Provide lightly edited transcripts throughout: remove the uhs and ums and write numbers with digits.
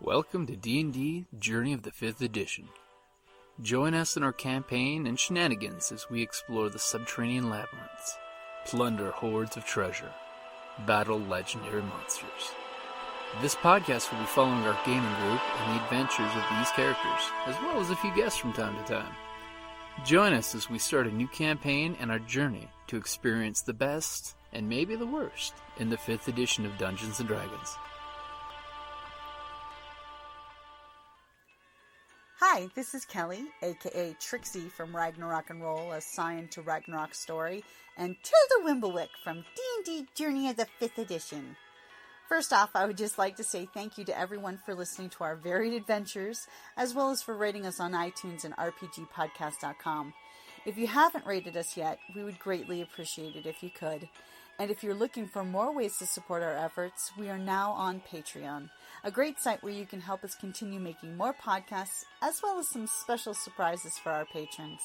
Welcome to D&D Journey of the 5th Edition. Join us in our campaign and shenanigans as we explore the subterranean labyrinths, plunder hordes of treasure, battle legendary monsters. This podcast will be following our gaming group and the adventures of these characters, as well as a few guests from time to time. Join us as we start a new campaign and our journey to experience the best, and maybe the worst, in the 5th edition of Dungeons & Dragons. Hi, this is Kelly, aka Trixie from Ragnarok and Roll, assigned to Ragnarok Story, and Tilda Wimblewick from D&D Journey of the 5th Edition. First off, I would just like to say thank you to everyone for listening to our varied adventures, as well as for rating us on iTunes and RPGpodcast.com. If you haven't rated us yet, we would greatly appreciate it if you could. And if you're looking for more ways to support our efforts, we are now on Patreon, a great site where you can help us continue making more podcasts, as well as some special surprises for our patrons.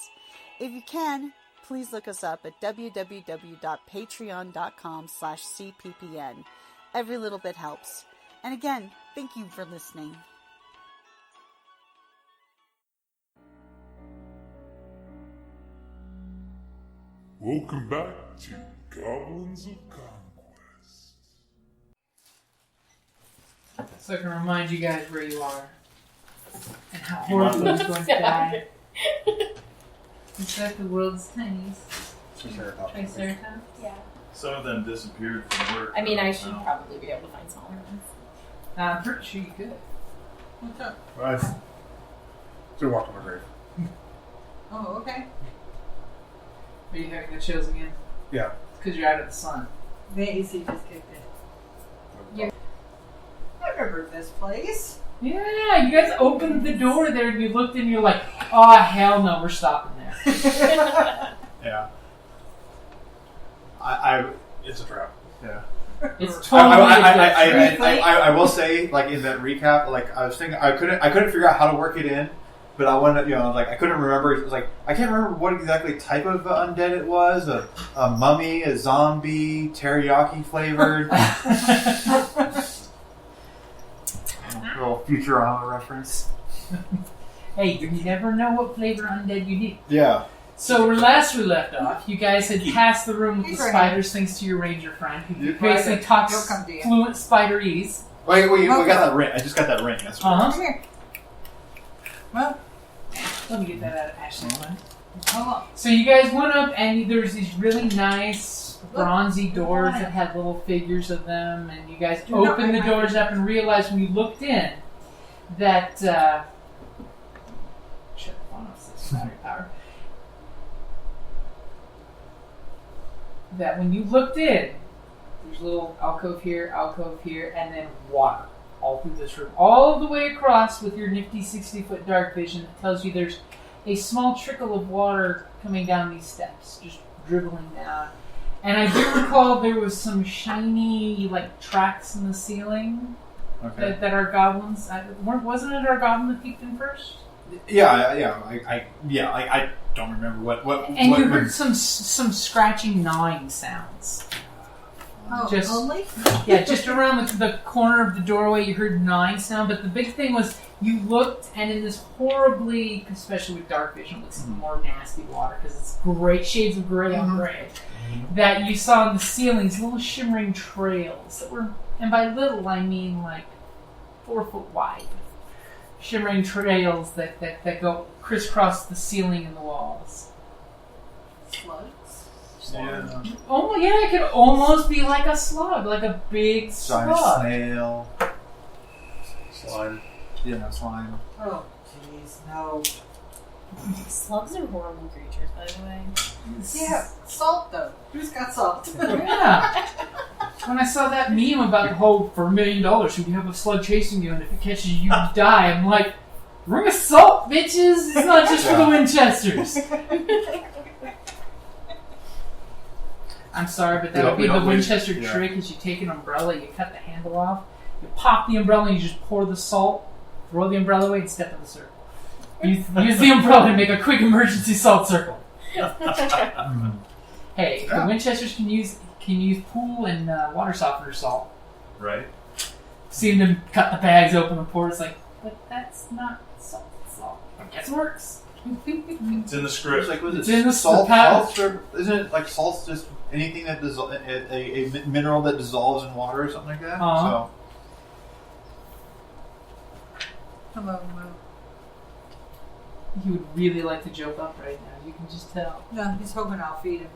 If you can, please look us up at www.patreon.com/cppn. Every little bit helps. And again, thank you for listening. Welcome back to Goblins of Conquest. So I can remind you guys where you are. And how horribly is going to die. It's like the world's tiniest Triceratops. Yeah. Some of them disappeared from work. I mean, I should probably be able to find smaller ones. I'm pretty sure you could. What's up? Well, still walking my grave. Oh, okay. Are you having the chills again? Yeah. Because you're out of the sun. The AC just kicked in. Yeah. I remember this place. Yeah, you guys opened the door there and you looked and you're like, oh, hell no, we're stopping there. Yeah. It's a trap. Yeah. It's totally I will say, like in that recap, like I was thinking, I couldn't figure out how to work it in, but I wanted, like I couldn't remember. It was like I can't remember what exactly type of undead it was. A mummy, a zombie, teriyaki flavored. Little Futurama reference. Hey, you never know what flavor undead you need. Yeah. So last we left off, you guys had passed the room with the spiders thanks to your ranger friend, who basically talks fluent spiderese. Wait, we got that ring. I just got that ring. That's Uh-huh. Come here. Well, Let me get that out of Ashley's one. hold on. So you guys went up and there's these really nice bronzy doors that had little figures of them, and you guys opened the doors up and realized when you looked in that shut the phone off, this battery power. That when you looked in, there's a little alcove here, and then water all through this room, all the way across with your nifty 60-foot dark vision that tells you there's a small trickle of water coming down these steps, just dribbling down. And I do recall there was some shiny, like, tracks in the ceiling that our goblins... wasn't it our goblin that peeked in first? I don't remember what. And you heard some scratching, gnawing sounds. Oh, just only? Yeah, just around the corner of the doorway, you heard gnawing sound. But the big thing was you looked, and in this horribly, especially with dark vision, it looks more nasty water because it's gray shades of gray on gray. That you saw in the ceilings little shimmering trails that were, and by little I mean like 4 foot wide. Shimmering trails that go crisscross the ceiling and the walls. Slugs? Yeah. Oh yeah, it could almost be like a slug, like a big Giant slug. snail. Slime. Yeah, slime. Oh, jeez, no. Slugs are horrible creatures, by the way. Yeah, salt though. Who's got salt? Yeah. When I saw that meme about the whole, for $1 million, you can have a slug chasing you, and if it catches you, you die. I'm like, bring a salt, bitches! It's not just for the Winchesters. I'm sorry, but that would be the Winchester trick, is you take an umbrella, you cut the handle off, you pop the umbrella, and you just pour the salt, throw the umbrella away, and step in the circle. Use the umbrella to make a quick emergency salt circle. Hey, the Winchesters can use pool and water softener salt. Right. seeing them cut the bags open and pour. It's like, but that's not salt. I guess it works. It's in the script. It's like, was It's it in the salt? pouch. Isn't it like salt's just anything that a mineral that dissolves in water or something like that? Uh-huh. So Hello, Mo. He would really like to joke up right now. You can just tell. No, he's hoping I'll feed him.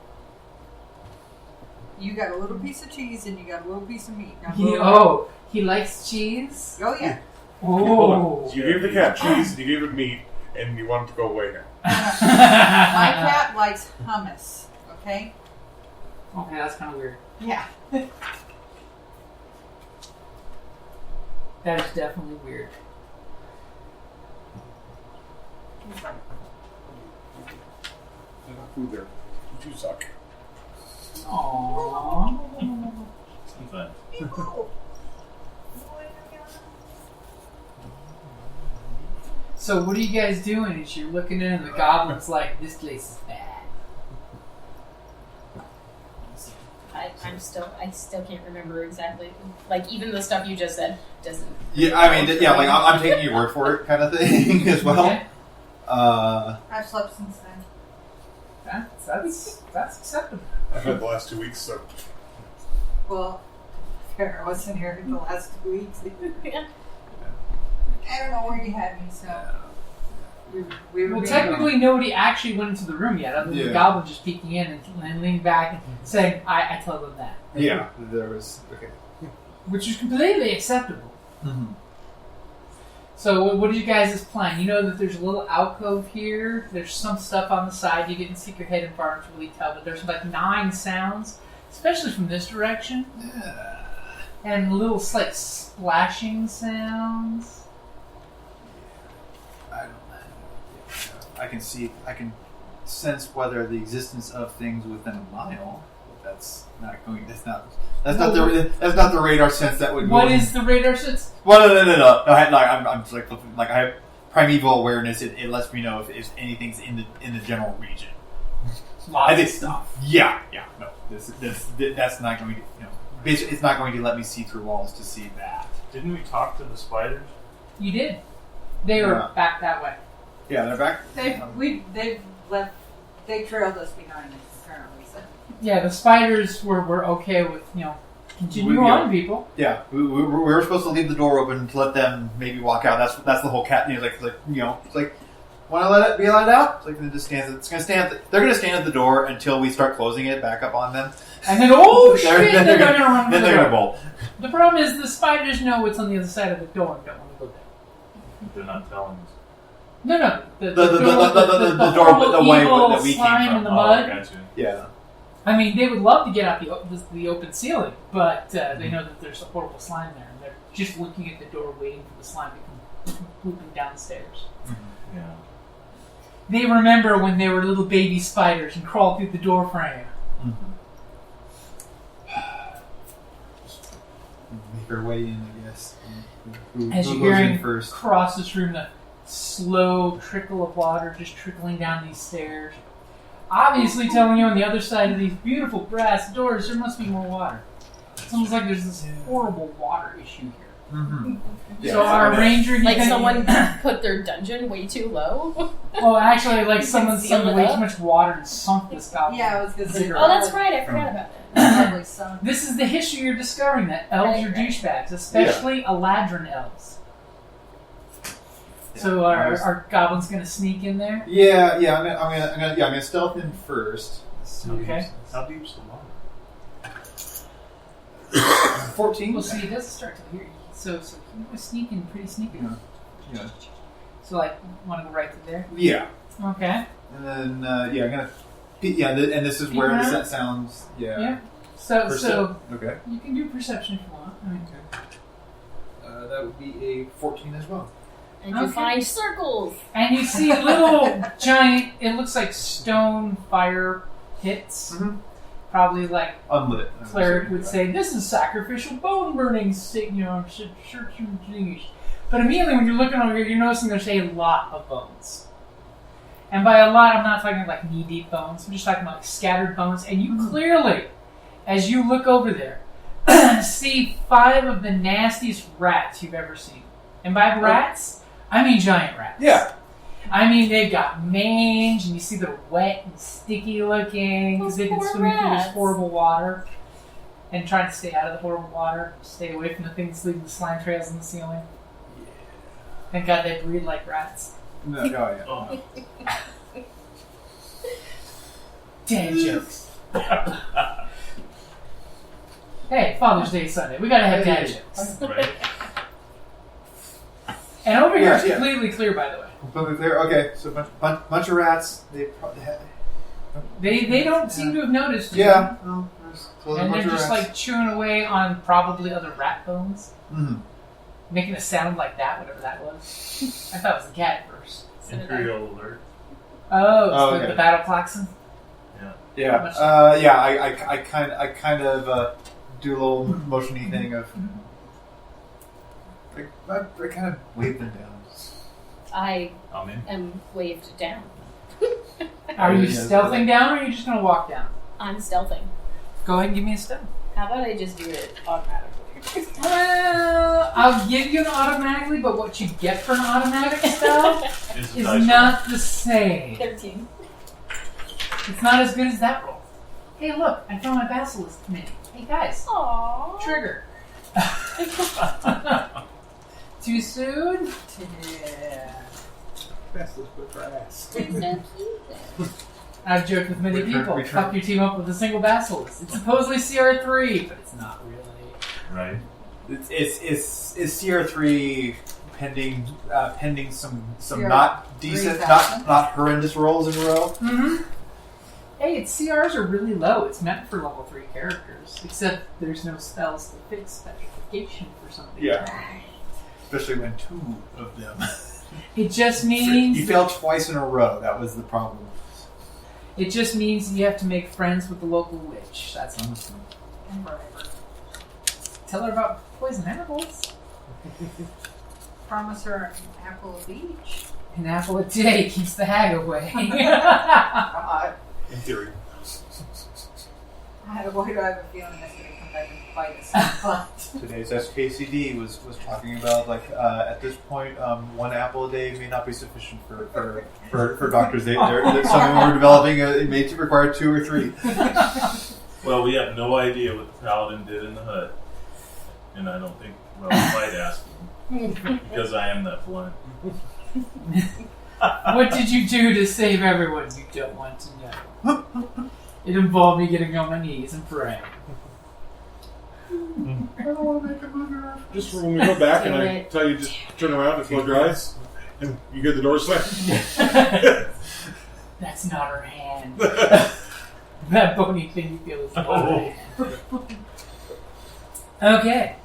You got a little piece of cheese and you got a little piece of meat. Now He likes cheese. Oh yeah. Oh. You gave the cat cheese, and you gave it meat, and you want it to go away now. My cat likes hummus. Okay. Okay, that's kind of weird. Yeah. That is definitely weird. I got food there. You suck. Aww. It's fun. So what are you guys doing as you're looking in and the goblin's like, this place is bad? I still can't remember exactly. Like, even the stuff you just said doesn't. yeah, I mean, yeah, like I'm taking your word for it, kind of thing as well. Okay. I've slept since then. That's acceptable. I've had the last 2 weeks, so Well, fair. I wasn't here the last 2 weeks. Yeah. I don't know where you had me, so. We were Well, being- technically nobody actually went into the room yet, other than the Yeah. goblin just peeking in and leaning back and saying, I tell them that. Yeah, there was okay. Which is completely acceptable. Mm-hmm. So what are you guys' plan? You know that there's a little alcove here. There's some stuff on the side. You didn't stick your head in far enough to really tell, but there's like 9 sounds, especially from this direction. And little like splashing sounds. I don't know. I can sense whether the existence of things within a mile. But that's not the radar sense that would. What is the radar sense? Well, no. I'm just like I have primeval awareness. It lets me know if anything's in the general region. Lots of stuff. Yeah. No, that's not going to. Basically, it's not going to let me see through walls to see that. Didn't we talk to the spiders? You did. They were Yeah. back that way. Yeah, they're back. They've left. They trailed us behind, apparently. So. Yeah, the spiders were okay with, continue We- on, people. Yeah, we were supposed to leave the door open to let them maybe walk out. That's the whole cat. It's like want to let it be let out. It's like it just stands. It's going to stand. They're going to stand at the door until we start closing it back up on them. And then, oh shit, Then they're going to run Then the they're going to door. bolt. The problem is the spiders know what's on the other side of the door and don't want to go there. They're not telling us. No. The The door, horrible the way evil that we came slime from. in the Oh, mud. gotcha. Yeah. I mean, they would love to get out the open ceiling, but they know that there's a horrible slime there, and they're just looking at the door, waiting for the slime to come pooping downstairs. Yeah. They remember when they were little baby spiders and crawled through the door frame. Make our way in, I guess. Who As goes you're hearing in first? across this room, the slow trickle of water just trickling down these stairs. Obviously telling you on the other side of these beautiful brass doors there must be more water. It's almost like there's this horrible water issue here. Mm-hmm. So our ranger... Like someone put their dungeon way too low. Oh, actually, like someone seal sunk it way up? too much water and sunk this goblin. Yeah, I was going to say. Oh, that's right. I forgot about that. Probably some. This is the history you're discovering, that elves are Right. douchebags, especially Eladrin elves. So our goblin's gonna sneak in there? Yeah. I'm gonna stealth in first. Okay. How deep's the water? 14. Well, see, it doesn't start till here. So he was sneaking, pretty sneaky. Yeah. So, like, want to go right to there? Yeah. Okay. And then I'm gonna. And this is where around? the sounds. Yeah. Yeah. So Okay. you can do perception if you want. I mean, That would be a 14 as well. And you Okay. find circles. and you see little giant, it looks like stone fire pits. Mhm. Probably like Unlit. cleric would say, this is sacrificial bone burning, church and But immediately when you're looking over here, you're noticing there's a lot of bones. And by a lot, I'm not talking like knee-deep bones. I'm just talking about like scattered bones. And you clearly, as you look over there, see 5 of the nastiest rats you've ever seen. And by rats, I mean giant rats. Yeah. I mean, they've got mange, and you see they're wet and sticky looking because they've been swimming through this horrible water and trying to stay out of the horrible water, stay away from the things leaving the slime trails in the ceiling. Yeah. Thank God they breed like rats. No, yeah. Oh. Dad jokes. Hey, Father's Day Sunday. We gotta have dad jokes. Right. And over here, it's Yeah. completely clear, by the way. Completely clear. Okay, so bunch of rats. They probably had. They don't seem to have noticed you. Yeah. Well, there's a And bunch they're of just rats. like chewing away on probably other rat bones. Mhm. Making a sound like that, whatever that was. I thought it was a cat at first. Imperial alert. Oh, it's okay. the battle klaxon? Yeah. I kind of do a little motiony thing of. I kind of wave them down. I I'm in. am waved down. Are you Yes, stealthing down, or are you just going to walk down? I'm stealthing. Go ahead and give me a stealth. How about I just do it automatically? I'll give you an automatically, but what you get for an automatic stealth It's is dice not the same. 13. It's not as good as that roll. Hey, look, I found my basilisk mini. Hey, guys. Aww. Trigger. Too soon? Yeah. It's so cute. I've joked with many people. Return. Fuck your team up with a single basilisk. It's supposedly CR3, but it's not really. Right. It's CR3 pending some CR3 not decent, thousand? not horrendous rolls in a row. Mm-hmm. Hey, its CRs are really low. It's meant for level 3 characters. Except there's no spells to fix specification for something. Yeah. Especially when 2 of them. It just means You failed twice in a row. That was the problem. it just means you have to make friends with the local witch. That's all. And whatever. Tell her about poison apples. Promise her an apple of each. An apple a day keeps the hag away. God. In theory. Why do I have a feeling that's going to come back and bite us? Today's SKCD was talking about at this point 1 apple a day may not be sufficient for doctors. Some of them are developing it may require 2 or 3. Well, we have no idea what the paladin did in the hut, and I don't think. Well, we might ask him because I am that blunt. What did you do to save everyone? You don't want to know. It involved me getting on my knees and praying. I don't want to make a movie reference. Just when we go back and Do I it. tell you just turn around and close your eyes, and you hear the door slam. That's not her hand. That bony thing you feel is not her hand. Okay.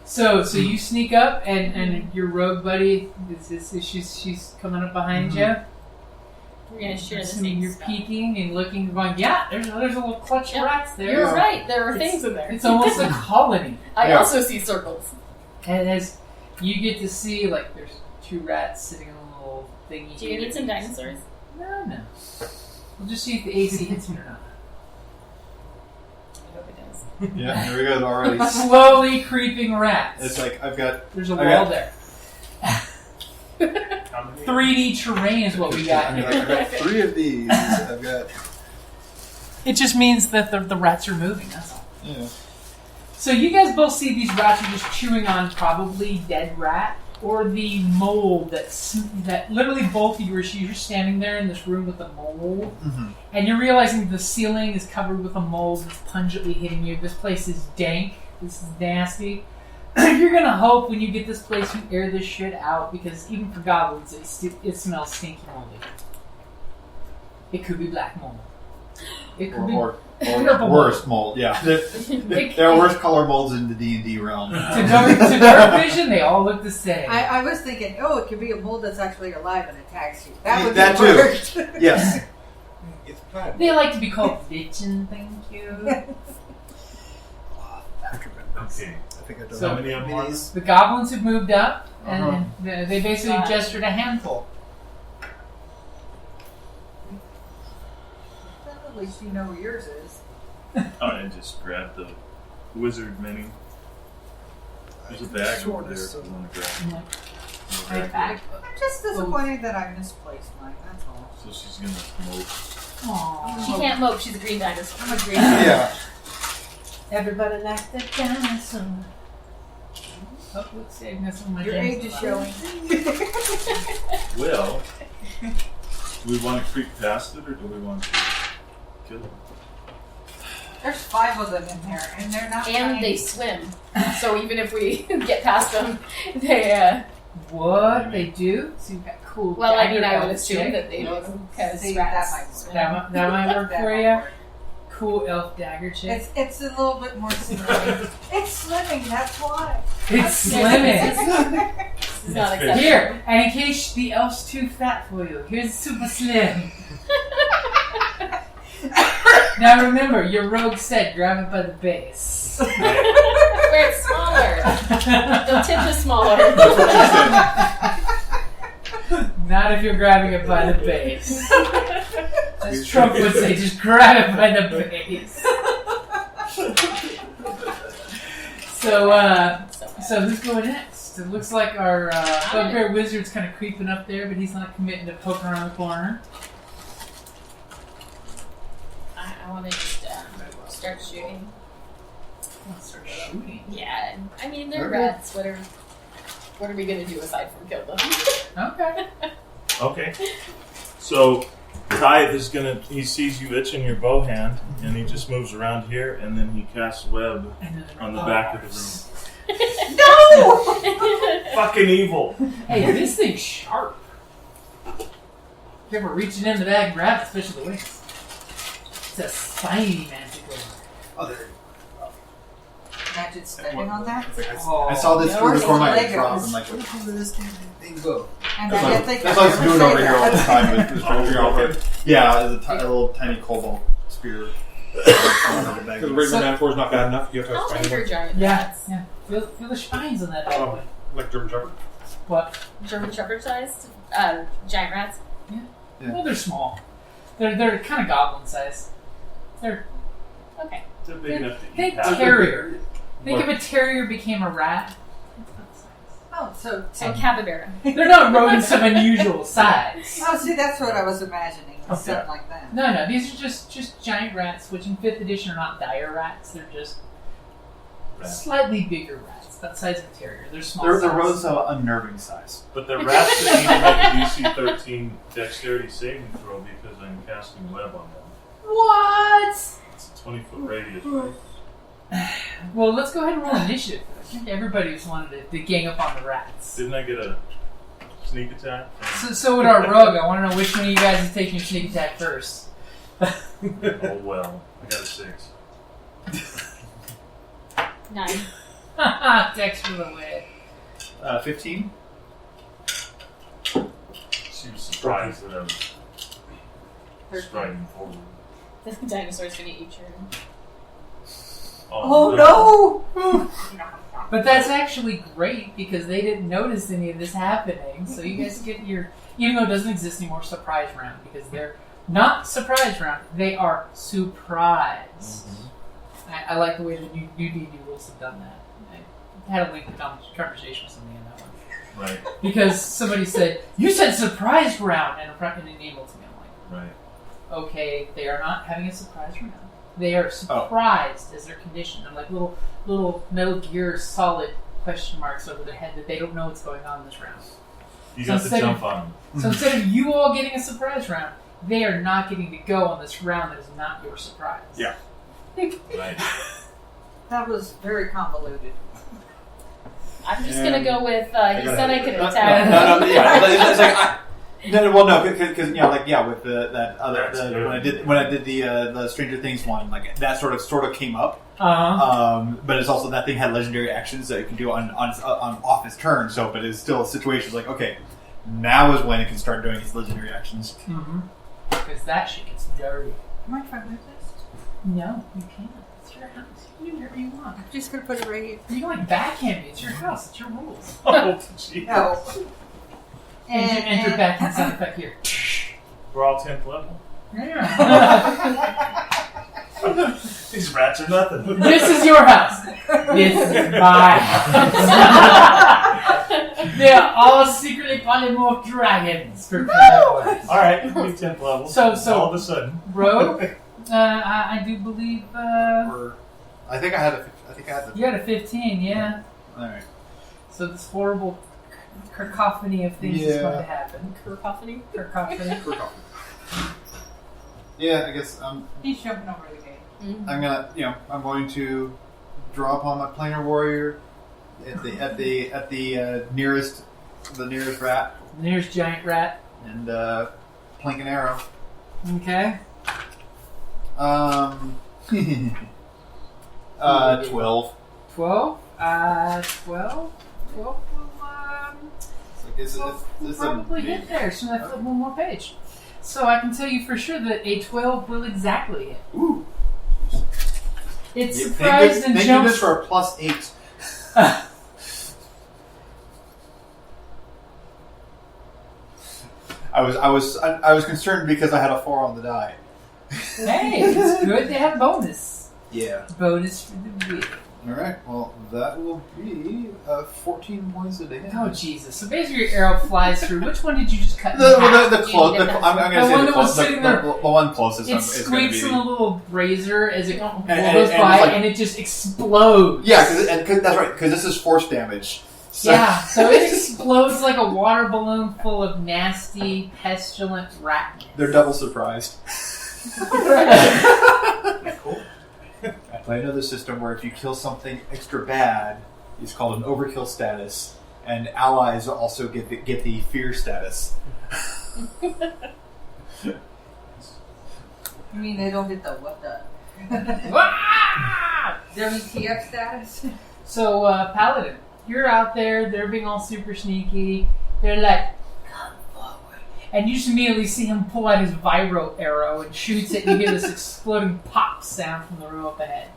So you sneak up and your rogue buddy she's coming up behind you. We're going to share the Assuming same you're stuff. peeking and looking, going, yeah, there's a little clutch of Yep. rats there. You're right. There are It's- things in there. It's almost a colony. I Yeah. also see circles. And as you get to see, like, there's 2 rats sitting on a little thingy. Do you need some dinosaurs? No. We'll just see if the AC hits me or not. I hope it does. Yeah, here we go already. Slowly creeping rats. It's like I've got There's a I wall got- there. How many? 3D terrain is what we got I've here. got 3 of these. I've got It just means that the rats are moving, that's all. yeah. So you guys both see these rats are just chewing on probably dead rat or the mold that literally both of you are you're standing there in this room with a mold and you're realizing the ceiling is covered with a mold that's pungently hitting you. This place is dank. This is nasty. You're gonna hope when you get this place you air this shit out because even for goblins it smells stinky moldy. It could be black mold. It could be Or purple worse mold. Yeah, there are worse color molds in the D&D realm. to dark vision, they all look the same. I was thinking, it could be a mold that's actually alive and attacks you. That would That be too. worse. Yes. It's bad. They like to be called bitchin', thank you. Okay. I think I don't So- How many of them are there? The goblins have moved up, and Uh-huh. they basically God. gestured a handful. At least you know where yours is. Oh, I just grabbed the wizard mini. There's a bag over there if you want to grab it. Right back. I'm just disappointed that I misplaced mine, that's all. So she's gonna mope. Aww. She can't mope. She's a green dinosaur. I'm a green dinosaur. Yeah. Everybody likes the dinosaur. Oh, let's see. I got some of my Your age is showing. Well, do we want to creep past it or do we want to kill it? There's 5 of them in there, and they're not And tiny. they swim. So even if we get past them, they, What? They do? So you've got cool. well, I mean, dagger I would elf assume chick. that they don't, because See, rats that might work. swim. That might work That for might you. work. Cool elf dagger chick. It's a little bit more slimming. It's slimming, that's why. It's This slimming. is not acceptable. Here, and in case the elf's too fat for you, here's super slim. Now remember, your rogue said grab it by the base. Where it's smaller. The tip is smaller. Not if you're grabbing it by the base. As Trump would say, just grab it by the base. So who's going next? It looks like our bugbear wizard's kind of creeping up there, but he's not committing to poking around the corner. I want to just start shooting. Let's start shooting. Yeah, I mean, they're Okay. rats. What are we going to do aside from kill them? Okay. Okay. So Tithe is gonna. He sees you itching your bow hand, and he just moves around here, and then he casts web on the back of the room. No! Fucking evil. Hey, this thing's sharp. If you're ever reaching in the bag and grab it, especially the wings. It's a spiny manticore. Oh, there. Imagine stepping on that. It's like Oh, I saw this no, through the it's corner of my Legos. drop. I'm like, what the hell did this thing go? And That's I what, didn't think that's I'd what I was ever doing say over here all the that. time. With this over here all the time. Yeah, it's a little tiny cobalt spear. Because the regular metaphor is not bad enough. You have to I'll have take your spiny giant Yeah, rats. yeah. Feel the spines on that bad Oh. boy. one, like German Shepherd. What? German Shepherd sized giant rats. Yeah. Well, they're small. They're kind of goblin size. They're Okay. They're big enough to think eat half. terrier. Think if a terrier became a rat. Oh, so So capybara. They're not rodents of unusual size. oh, see, that's what I was imagining. Okay. Something like that. No, these are just giant rats, which in 5th edition are not dire rats. They're just slightly bigger rats, about the size of a terrier. They're small. They're size. rose of unnerving size. But the rats that need to make a DC 13 dexterity saving throw because I'm casting web on them. What? It's a 20-foot radius, right? Well, let's go ahead and roll initiative. I think everybody's wanted to gang up on the rats. Didn't I get a sneak attack? So would our rogue. I want to know which one of you guys is taking your sneak attack first. Oh well, I got a 6. 9. Dex for the way. 15. She was surprised that I was striding forward. The dinosaur's gonna eat your. Oh no! But that's actually great because they didn't notice any of this happening. So you guys get your, even though it doesn't exist anymore, surprise round because they're not surprise round. They are surprised. I like the way the new D&D rules have done that. I had a lengthy conversation with somebody on that one. Right, Because somebody said, you said surprise round in an email to me. I'm like, right. okay, they are not having a surprise round. They are surprised as their condition. They're like little Metal Gear Solid question marks over their head that they don't know what's going on in this round. You So got to instead jump of- on them. So instead of you all getting a surprise round, they are not getting to go on this round that is not your surprise. Yeah. Right. That was very convoluted. I'm just And gonna go with. He gotta said I have could it. attack. No, yeah. It's like because you know, like with that other That's when I did the Stranger Things one, like that sort of came up. But it's also that thing had legendary actions that it can do on off its turn. So, but it's still a situation like, okay, now is when it can start doing its legendary actions. Mm-hmm. Because that shit gets dirty. Am I trying to move this? No, you can't. It's your house. You can do whatever you want. I'm just gonna put it right here. You can like backhand me. It's your house. It's your rules. Oh, jeez. No. Enter backhand sound effect here. We're all 10th level. Yeah. These rats are nothing. This is your house. This is my house. They are all secretly polymorph dragons. Alright, we 10th level. So all of a sudden. Rogue, I do believe I think I had the. you had a 15, yeah. Alright. So this horrible cacophony of things is going to happen. Cacophony? Cacophony. Yeah, I guess He's jumping over the gate. Mm-hmm. I'm going to draw upon my planar warrior at the nearest rat There's giant rat. and plank an arrow. Okay. 12. 12? 12 will It's probably hit there as soon as I flip one more page. So I can tell you for sure that a 12 will exactly hit. Ooh. It's surprised and Thank jumps. goodness for a +8. I was concerned because I had a 4 on the die. Hey, it's good to have bonus. Yeah. Bonus for the win. Alright, well, that will be 14 points a day. Oh, Jesus. So basically your arrow flies through. Which one did you just cut in The half? I'm going to say one the that was sitting there. the one closest It is going to be squeaks in a little brazier as it goes and by, it's like- and it just explodes. Yeah, cause that's right, because this is force damage. So, Yeah, so it explodes like a water balloon full of nasty, pestilent rat. They're double surprised. Cool. I play another system where if you kill something extra bad, it's called an overkill status, and allies also get the fear status. You mean they don't get the what the? WTF status? So, Paladin, you're out there, they're being all super sneaky. They're like, come forward. And you just immediately see him pull out his vibro arrow and shoots it, and you hear this exploding pop sound from the row up ahead.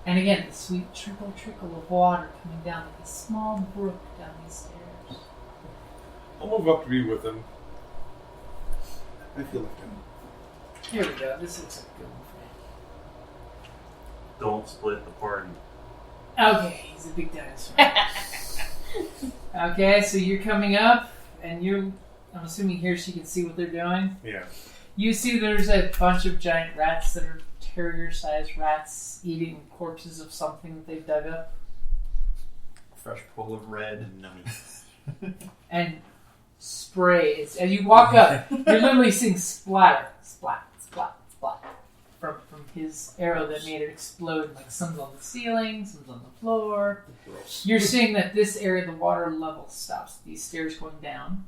And again, the sweet trickle of water coming down like a small brook down these stairs. I'll move up to be with him. I feel like him. Here we go, this looks like a good one Don't split the party. for you. Okay, he's a big dinosaur. Okay, so you're coming up, and I'm assuming here she can see what they're doing. Yeah. You see there's a bunch of giant rats that are terrier-sized rats eating corpses of something that they've dug up. Fresh pool of red. And sprays. As you walk up, you're literally seeing splatter, splat, splat, splat from his arrow that made it explode. Like some's on the ceiling, some's on the floor. You're seeing that this area, the water level stops. These stairs going down.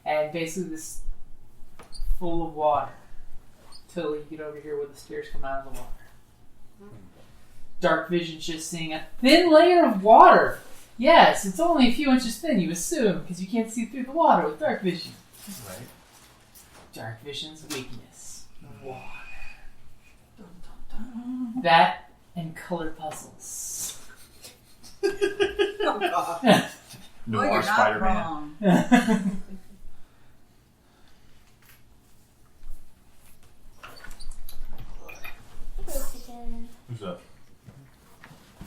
And basically this full of water. Till you get over here where the stairs come out of the water. Dark Vision's just seeing a thin layer of water. Yes, it's only a few inches thin, you assume, because you can't see through the water with Dark Vision. Right. Dark Vision's weakness. Water. Dun, dun, dun. That and color puzzles. Oh, God. Noir you're not Spider-Man. wrong. Who's up?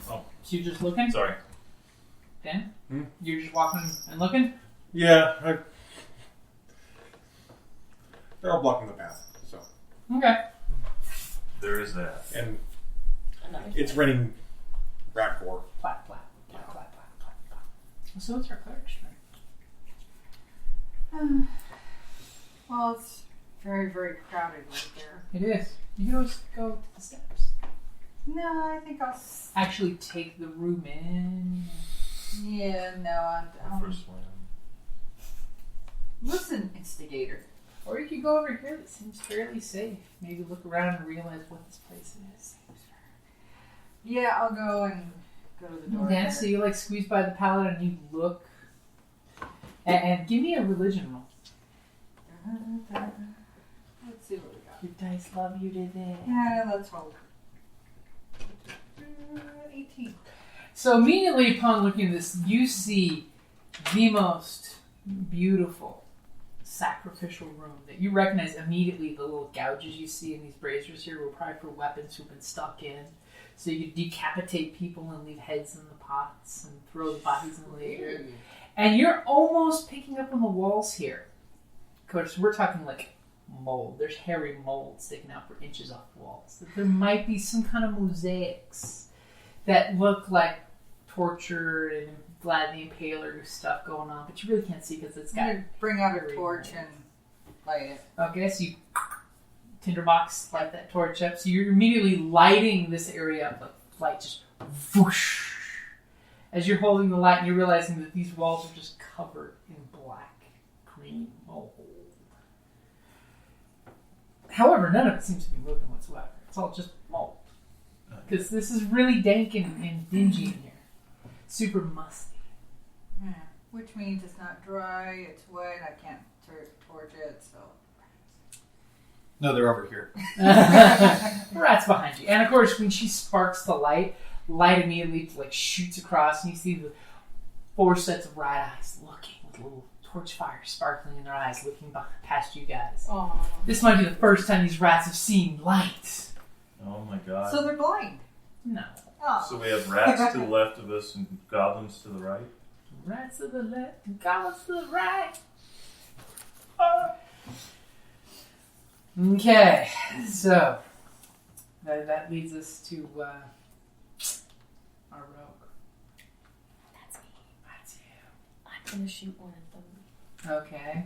So you're just looking? Sorry. Dan? Hmm? You're just walking and looking? Yeah. They're all blocking the path. So, Okay. There is that. and Another it's raining rat gore. Plat, plat, plat, plat, plat, plat, plat. So what's our cleric strength? Well, it's very, very crowded right there. It is. You can always go to the steps. No, I think I'll. Actually take the room in. Yeah, no, I don't. First one. Listen, instigator. Or you could go over here that seems fairly safe. Maybe look around and realize what this place is. Yeah, I'll go and go to the door. Yeah, so you like squeeze by the paladin and you look. And give me a religion roll. Let's see what we got. Your dice love you today. Yeah, let's hope. 18. So immediately upon looking at this, you see the most beautiful sacrificial room that you recognize immediately. The little gouges you see in these braziers here were probably for weapons who've been stuck in. So you could decapitate people and leave heads in the pots and throw the bodies in the air. And you're almost picking up on the walls here. Of course, we're talking like mold. There's hairy mold sticking out for inches off the walls. There might be some kind of mosaics that look like torture and Vlad the Impaler stuff going on, but you really can't see because it's got... Bring out a torch and light it. Okay, so you tinderbox light that torch up. So you're immediately lighting this area up, like light just whoosh. As you're holding the light and you're realizing that these walls are just covered in black, green mold. However, none of it seems to be moving whatsoever. It's all just mold. Because this is really dank and dingy in here. Super musty. Yeah. Which means it's not dry, it's wet, I can't torch it, so... No, they're over here. Rat's behind you. And of course, when she sparks the light immediately like shoots across, and you see the 4 sets of rat eyes looking with a little torch fire sparkling in their eyes, looking past you guys. Aww. This might be the first time these rats have seen light. Oh my god. So they're blind. No. Oh. So we have rats to the left of us and goblins to the right? Rats to the left and goblins to the right. Okay, so that leads us to our rogue. That's me. That's you. I'm gonna shoot one of them. Okay.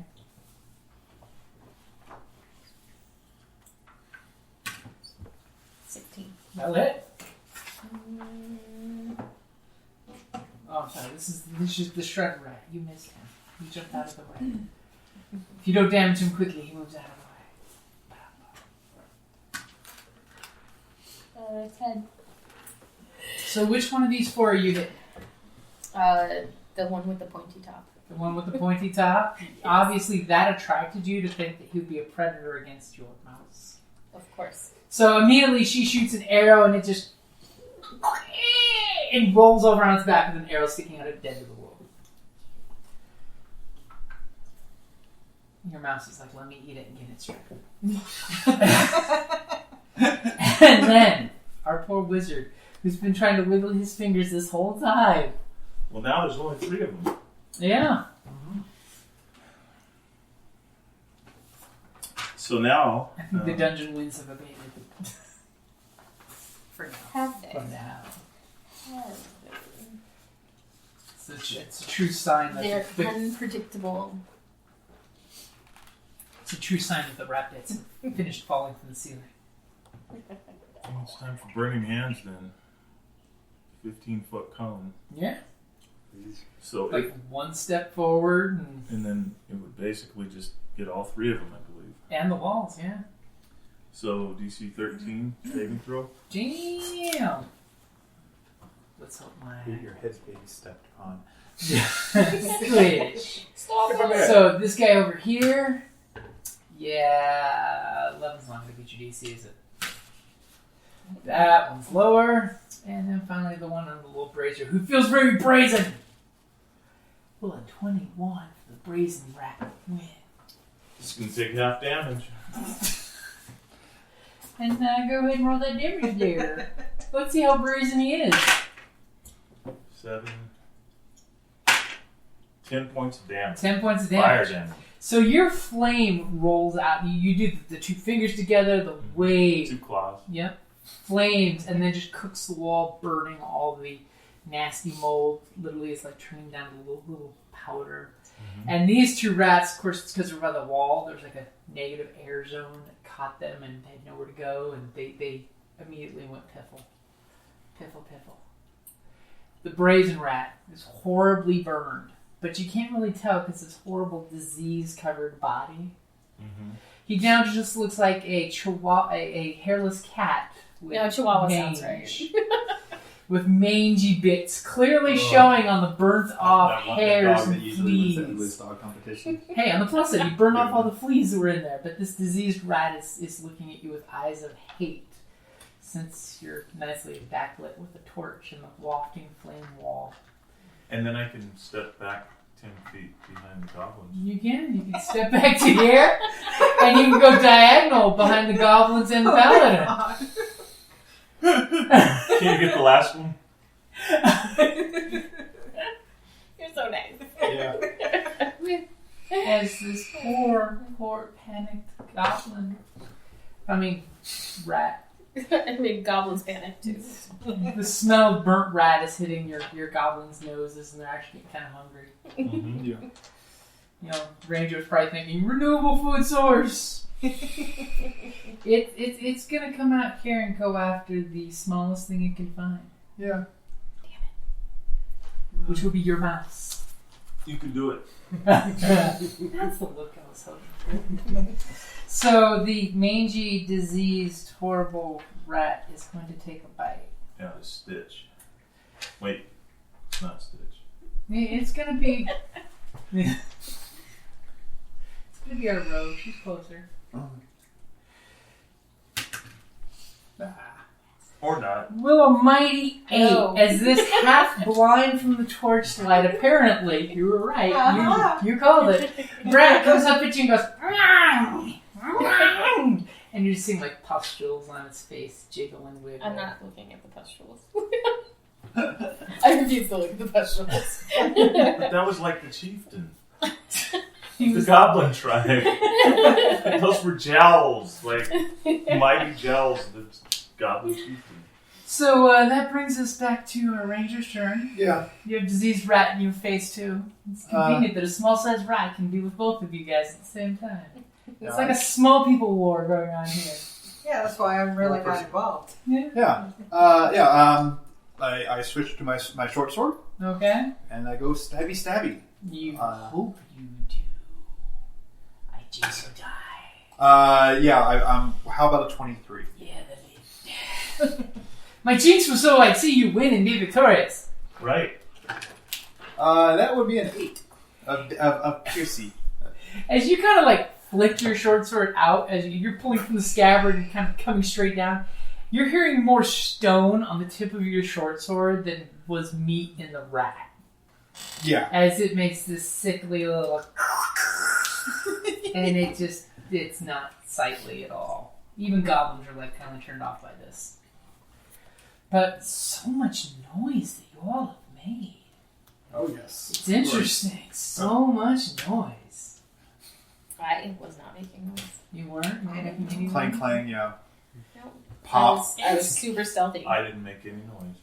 That lit? Oh, I'm sorry. This is just the shredder rat. You missed him. He jumped out of the way. If you don't damage him quickly, he moves out of the way. 10. So which one of these 4 are you hitting? The one with the pointy top. The one with the pointy top? Yes. Obviously, that attracted you to think that he would be a predator against your mouse. Of course. So immediately she shoots an arrow and it just... and rolls over on its back with an arrow sticking out of dead to the world. Your mouse is like, let me eat it and get it straight. And then, our poor wizard, who's been trying to wiggle his fingers this whole time. Well, now there's only 3 of them. Yeah. Mm-hmm. So now... I think the dungeon winds have abated. For now. Have they? For now. Have It's a true sign that They're unpredictable. It's a true sign that the rat bits have finished falling from the ceiling. Well, it's time for burning hands then. 15-foot cone. Yeah. So like one step forward and then it would basically just get all 3 of them, I believe. And the walls, yeah. So DC 13 saving throw. Damn. Let's hope my Your head's being stepped on. Squish. Stop it. So this guy over here, yeah, 11's not going to beat your DC, is it? That one's lower, and then finally the one on the little brazier, who feels very brazen. Well, a 21 for the brazen rat win. Just gonna take half damage. And go ahead and roll that damage there. Let's see how brazen he is. 7. 10 points of damage. 10 points of damage. Fire damage. So your flame rolls out. You do the 2 fingers together, the wave. 2 claws. Yep. Flames, and then just cooks the wall, burning all the nasty mold. Literally, it's like turning down a little powder. Mm-hmm. And these 2 rats, of course, it's because they're by the wall. There's like a negative air zone that caught them and had nowhere to go, and they immediately went piffle. Piffle. The brazen rat is horribly burned, but you can't really tell because this horrible disease-covered body. Mm-hmm. He now just looks like a hairless cat. With Chihuahua mange, sounds right. with mangy bits clearly showing on the burnt-off hairs and fleas. Hey, on the plus side, you burned off all the fleas that were in there, but this diseased rat is looking at you with eyes of hate, since you're nicely backlit with a torch and the wafting flame wall. And then I can step back 10 feet behind the goblins. You can step back to here, and you can go diagonal behind the goblins and the paladin. Can you get the last one? You're so nice. Yeah. As this poor panicked goblin, rat. I mean, goblins panic too. The smell of burnt rat is hitting your goblin's noses, and they're actually kind of hungry. Mm-hmm. Yeah. You know, Ranger's probably thinking, renewable food source. It's gonna come out here and go after the smallest thing it can find. Yeah. Which will be your mouse. You can do it. That's the look I was hoping for. So the mangy, diseased, horrible rat is going to take a bite. Yeah, a Stitch. Wait, it's not Stitch. It's gonna be. It's gonna be our rogue. She's closer. Or not. Will a mighty 8 No. as this half blind from the torchlight, apparently, you were right, you called it. Rat comes up at you and goes, and you're just seeing like pustules on its face, jiggle and wiggle. I'm not looking at the pustules. I refuse to look at the pustules. But that was like the chieftain. He The was- goblin tribe. Those were jowls. Like mighty jowls. The goblin chieftain. So that brings us back to our ranger's turn. Yeah. You have diseased rat in your face too. It's convenient that a small-sized rat can be with both of you guys at the same time. It's like a small people war going on here. Yeah, that's why I'm really not involved. Yeah. I switch to my short sword, Okay. and I go stabby stabby. You hope you do. I jinx or die. I'm. How about a 23? Yeah, that is. My jinx was so I'd see you win and be victorious. Right. That would be an 8 of piercy. As you kind of like flick your short sword out, as you're pulling from the scabbard and kind of coming straight down, you're hearing more stone on the tip of your short sword than was meat in the rat. Yeah. As it makes this sickly little... and it's not sightly at all. Even goblins are like kind of turned off by this. But so much noise that you all have made. Oh, yes. It's interesting. So much noise. I was not making noise. You weren't? You weren't making any Clang, noise? clang, yeah. No. Pop. I was super stealthy. I didn't make any noise.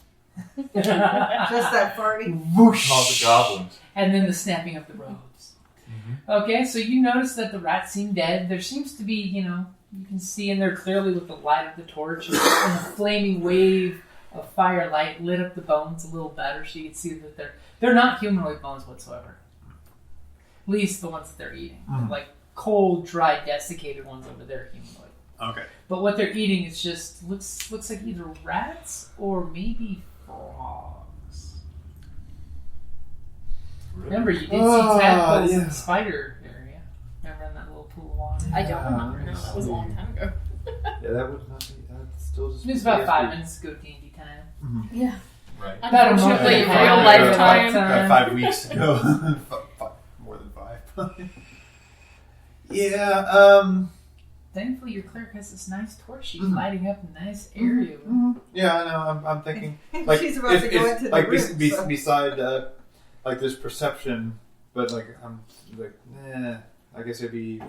Just that farting. Whoosh! All the goblins. And then the snapping of the robes. Mm-hmm. Okay, so you notice that the rats seem dead. There seems to be, you can see in there clearly with the light of the torch and a flaming wave of firelight lit up the bones a little better, so you can see that they're not humanoid bones whatsoever. At least the ones that they're eating. Like cold, dry, desiccated ones over there are humanoid. Okay. But what they're eating is just looks like either rats or maybe frogs. Really? Remember, you did see tadpoles in yeah. the spider area. Remember in that little pool of water? I don't remember. No, that was a long time ago. Yeah, that would not be. That still just. It was about 5 minutes to go D&D time. Yeah. Right. About a month Unfortunately, and a real half. lifetime. Got 5 weeks to go. More than 5. Yeah. Thankfully, your cleric has this nice torch. She's lighting up a nice area. Yeah, I know. I'm thinking. Like, She's about to go into the room, so. beside like this perception, but like I'm like, I guess it'd be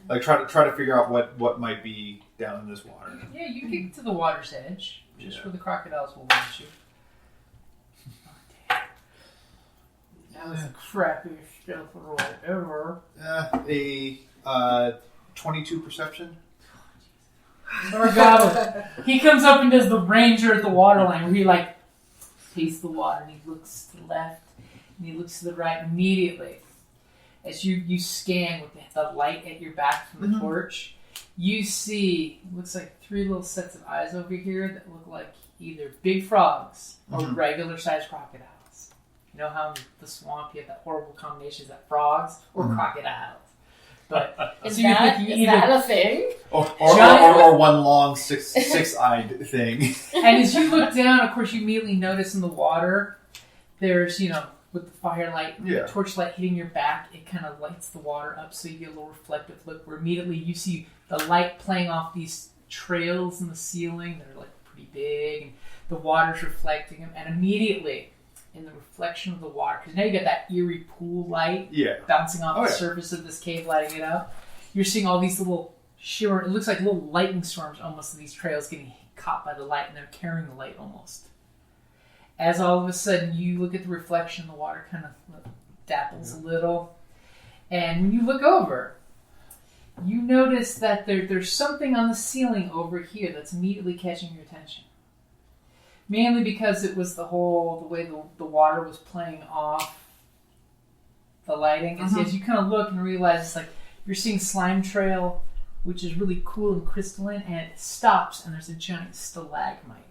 like try to figure out what might be down in this water. Yeah, you can get to the water's edge, just Yeah. where the crocodiles will watch you. That was the crappiest stealth roll ever. A 22 perception. Or goblin. He comes up and does the ranger at the waterline, where he like tastes the water and he looks to the left and he looks to the right immediately. As you scan with the light at your back from the torch, you see it looks like 3 little sets of eyes over here that look like either big frogs or regular sized crocodiles. You know how in the swamp you have that horrible combination of that frogs or crocodiles. But Is so you're that thinking a thing? Or one long six-eyed thing. And as you look down, of course, you immediately notice in the water, there's, with the firelight, Yeah. the torchlight hitting your back, it kind of lights the water up so you get a little reflective look where immediately you see the light playing off these trails in the ceiling that are like pretty big, and the water's reflecting them, and immediately in the reflection of the water, because now you got that eerie pool light bouncing off the surface of this cave, lighting it up, you're seeing all these little shimmer, it looks like little lightning storms almost of these trails getting caught by the light, and they're carrying the light almost. As all of a sudden you look at the reflection, the water kind of dapples a little. And when you look over, you notice that there's something on the ceiling over here that's immediately catching your attention. Mainly because it was the way the water was playing off the lighting. As you kind of look and realize it's like you're seeing slime trail, which is really cool and crystalline, and it stops and there's a giant stalagmite.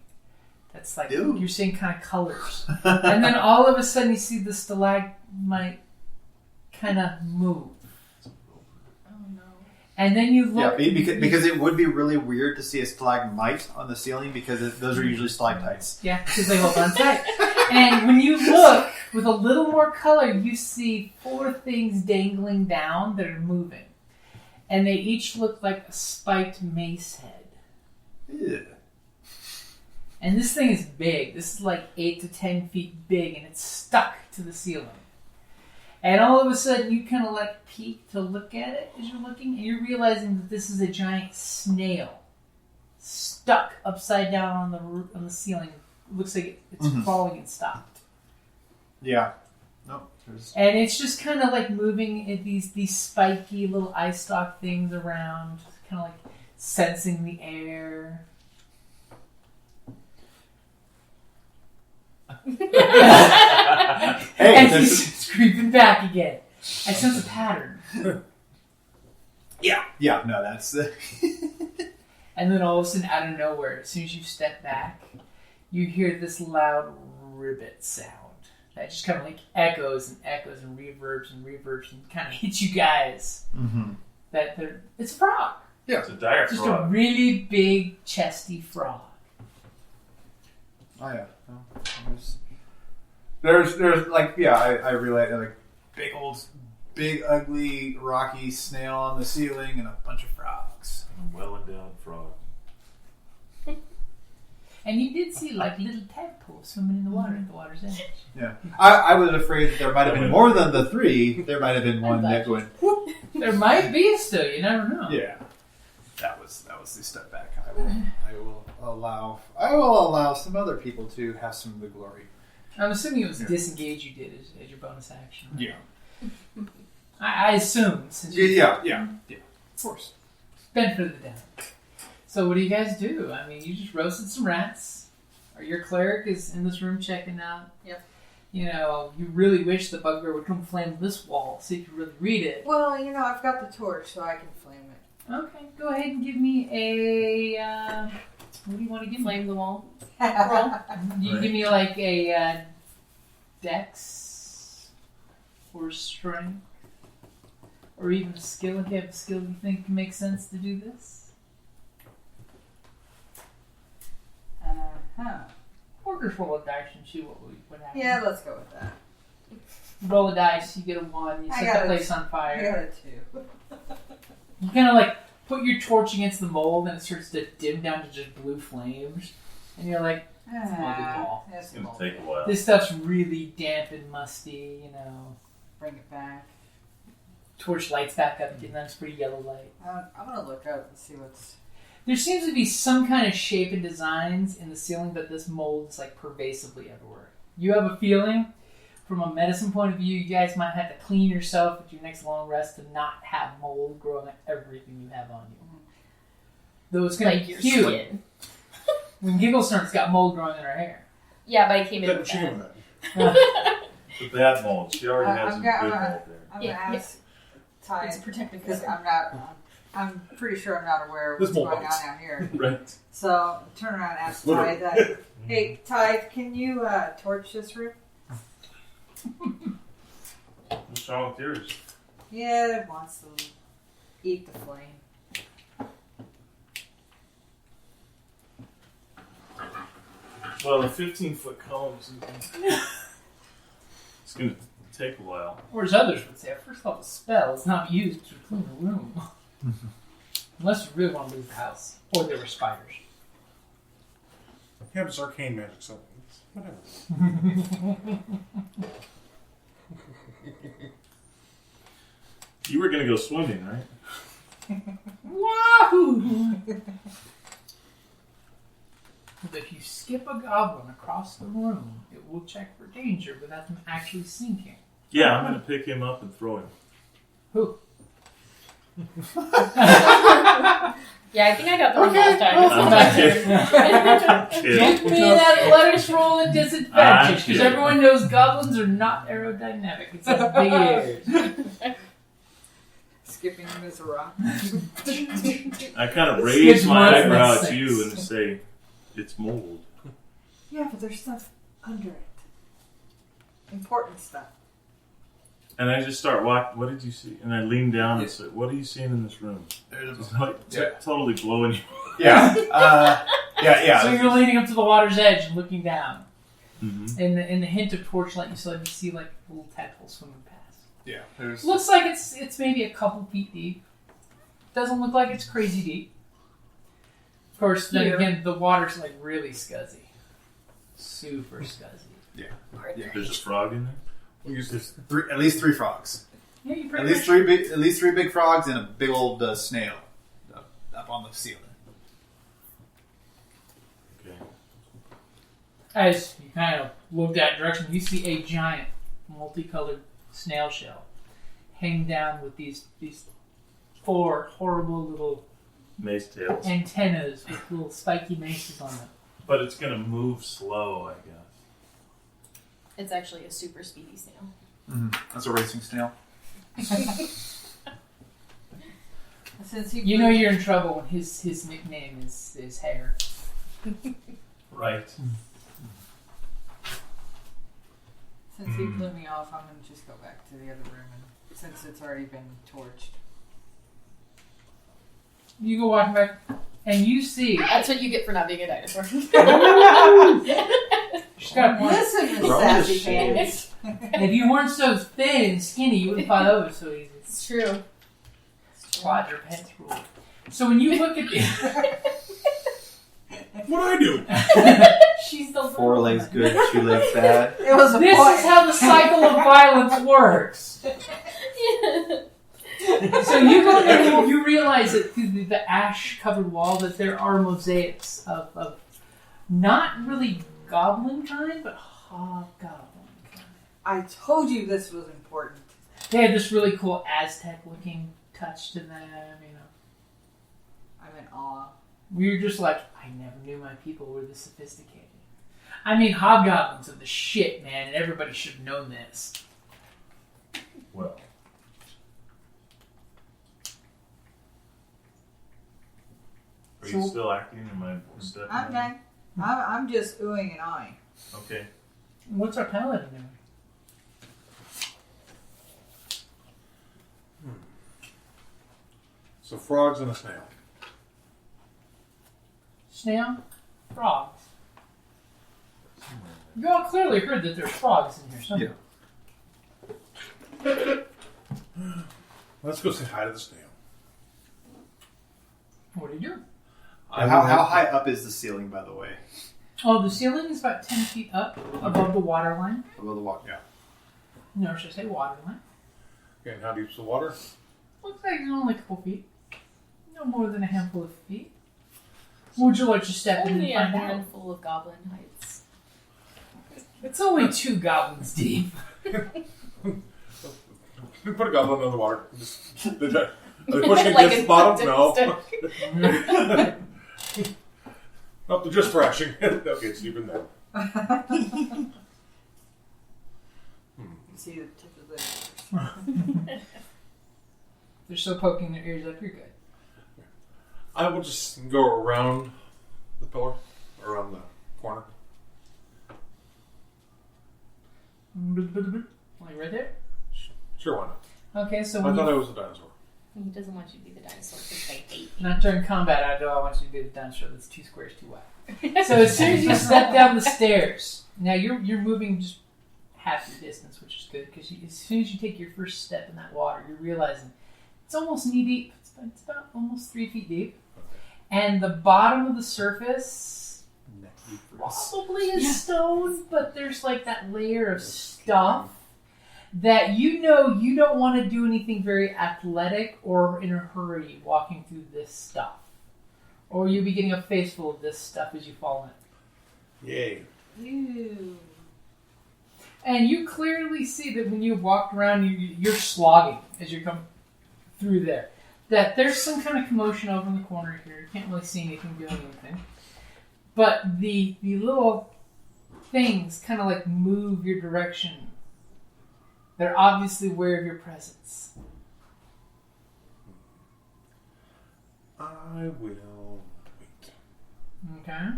That's like, you're seeing kind of colors. And then all of a sudden you see the stalagmite kind of move. Oh no. And then you look... Yeah, because it would be really weird to see a stalagmite on the ceiling because those are usually stalactites. Yeah, because they hold on tight. And when you look with a little more color, you see 4 things dangling down that are moving. And they each look like a spiked mace head. Yeah. And this thing is big. This is like 8 to 10 feet big, and it's stuck to the ceiling. And all of a sudden, you kind of like peek to look at it as you're looking, and you're realizing that this is a giant snail stuck upside down on the ceiling. It looks like it's crawling and stopped. Yeah. Nope. And it's just kind of like moving these spiky little eye stalk things around, kind of like sensing the air. And he's creeping back again. I sense a pattern. Yeah, no, that's... And then all of a sudden, out of nowhere, as soon as you step back, you hear this loud ribbit sound that just kind of like echoes and echoes and reverbs and kind of hits you guys. Mm-hmm. It's a frog. Yeah, it's a dire just frog. Just a really big, chesty frog. Oh yeah. There's like, I realize like big ugly rocky snail on the ceiling and a bunch of frogs. A well-endowed frog. And you did see like little tadpoles swimming in the water at the water's edge. Yeah, I was afraid that there might have been more than the 3. There might have been one that went. Whoop. There might be still. You never know. Yeah, that was the step back. I will allow some other people to have some of the glory. I'm assuming it was disengage you did as your bonus action. Right? Yeah. I assume since Yeah. Of course. Benefit of the doubt. So what do you guys do? I mean, you just roasted some rats. Or your cleric is in this room checking out. Yep. You know, you really wish the bugbear would come flame this wall so you could really read it. Well, I've got the torch, so I can flame it. Okay, go ahead and give me a... what do you want to give me? Flame the wall. Roll. You give me like a dex or strength or even a skill if you have a skill you think makes sense to do this. Or just roll a dice and see what happens. Yeah, let's go with that. You roll a dice, you get a 1, you set the place on fire. I got a 2. You kind of like put your torch against the mold and it starts to dim down to just blue flames. And you're like, it's moldy ball. It's going to take a while. This stuff's really damp and musty, Bring it back. Torch lights back up again. That's pretty yellow light. I'm going to look out and see what's... There seems to be some kind of shape and designs in the ceiling, but this mold is like pervasively everywhere. You have a feeling, from a medicine point of view, you guys might have to clean yourself at your next long rest to not have mold growing on everything you have on you. Though it's going to be cute. Skin. When Gigglesnurt's got mold growing in her hair. Yeah, but I came in with She knew that. that. The bad mold. She already has some good mold there. I'm Yeah, going to ask Ty, It's a protective because cover. I'm pretty sure I'm not aware of There's what's more going on bugs. out here. Right. So, turn around and ask Ty Literally. that. Hey, Ty, can you torch this room? What's wrong with yours? Yeah, it wants to eat the flame. Well, a 15-foot column is It's going to take a while. Or as others would say, a first level spell is not used to clean a room. Unless you really want to leave the house. Or there were spiders. Yeah, but it's arcane magic, so it's whatever. You were going to go swimming, right? Wahoo! But if you skip a goblin across the room, it will check for danger without them actually sinking. Yeah, I'm going to pick him up and throw him. Who? Yeah, I think I got the one last time. It's I'm not not my turn. kidding. Give me an athletics roll and disadvantage, because kidding. everyone knows goblins are not aerodynamic. It's has big ears. Skipping him as a rock. I kind of It's raise my more than eyebrow six. at you and say, it's mold. Yeah, but there's stuff under it. Important stuff. And I just start walking. What did you see? And I lean down and say, what are you seeing in this room? Just like totally blowing you. Yeah. Yeah. So you're leaning up to the water's edge and looking down. Mm-hmm. In the hint of torchlight, you see like little tadpoles swimming past. Yeah. There's. Looks like it's maybe a couple feet deep. Doesn't look like it's crazy deep. Of course, then Here. again, the water's like really scuzzy. Super scuzzy. Yeah. There's a frog in there? There's at least three frogs. Yeah, you At pretty least much... three big frogs and a big old snail up on the ceiling. Okay. As you kind of look that direction, you see a giant, multicolored snail shell hang down with these 4 horrible little Mace tails. antennas with little spiky maces on them. But it's going to move slow, I guess. It's actually a super speedy snail. That's a racing snail. Since he You know you're in trouble when his nickname is Hair. Right. Since he blew me off, I'm gonna just go back to the other room, and since it's already been torched. You go walking back, and you see... That's what you get for not being a dinosaur. She's got a point. Listen, Miss Wrong Sassy with shit. Pants. If you weren't so thin and skinny, you wouldn't fall over so easy. It's true. Quadruped rule. So when you look at the... What'd I do? She's the 4 legs good, 2 legs bad. It was a This point. is how the cycle of violence works. So you go and you realize that through the ash-covered wall that there are mosaics of not really goblin kind, but hobgoblin kind. I told you this was important. They had this really cool Aztec-looking touch to them, you know. I'm in awe. We were just like, I never knew my people were this sophisticated. I mean, hobgoblins are the shit, man, and everybody should have known this. Well. Are you still acting? Am I stepping? I'm done. I'm just oohing and awing. Okay. What's our paladin doing? So frogs and a snail. Snail? Frogs. You all clearly heard that there's frogs in here somewhere. Let's go say hi to the snail. What are you doing? How high up is the ceiling, by the way? Oh, the ceiling is about 10 feet up above the water line. Above the water. Yeah. No, should I say water line? Okay, and how deep's the water? Looks like it's only a couple feet. No more than a handful of feet. Would you like to step in Only a and find out? handful of goblin heights. It's only 2 goblins deep. Put a goblin under the water. Are they pushing Like against a the bottom? No. stick. Nope, they're just thrashing. Okay, it's deep in there. You see the tip of the. They're still poking their ears up. You're good. I will just go around the pillar, around the corner. Like right there? Sure, why not? Okay, so I when thought I you, was a dinosaur. He doesn't want you to be the dinosaur because they hate not during combat, I know I want you to be the dinosaur that's 2 squares too wide. So as soon as you step down the stairs, now you're moving just half your distance, which is good because as soon as you take your first step in that water, you're realizing it's almost knee deep. It's about almost 3 feet deep. And the bottom of the surface probably is stone, but there's like that layer of stuff that you don't want to do anything very athletic or in a hurry walking through this stuff. Or you'll be getting a face full of this stuff as you fall in. Yay. Ew. And you clearly see that when you walk around, you're slogging as you come through there. That there's some kind of commotion over in the corner here. You can't really see anything doing anything. But the little things kind of like move your direction. They're obviously aware of your presence. I will wait. Okay.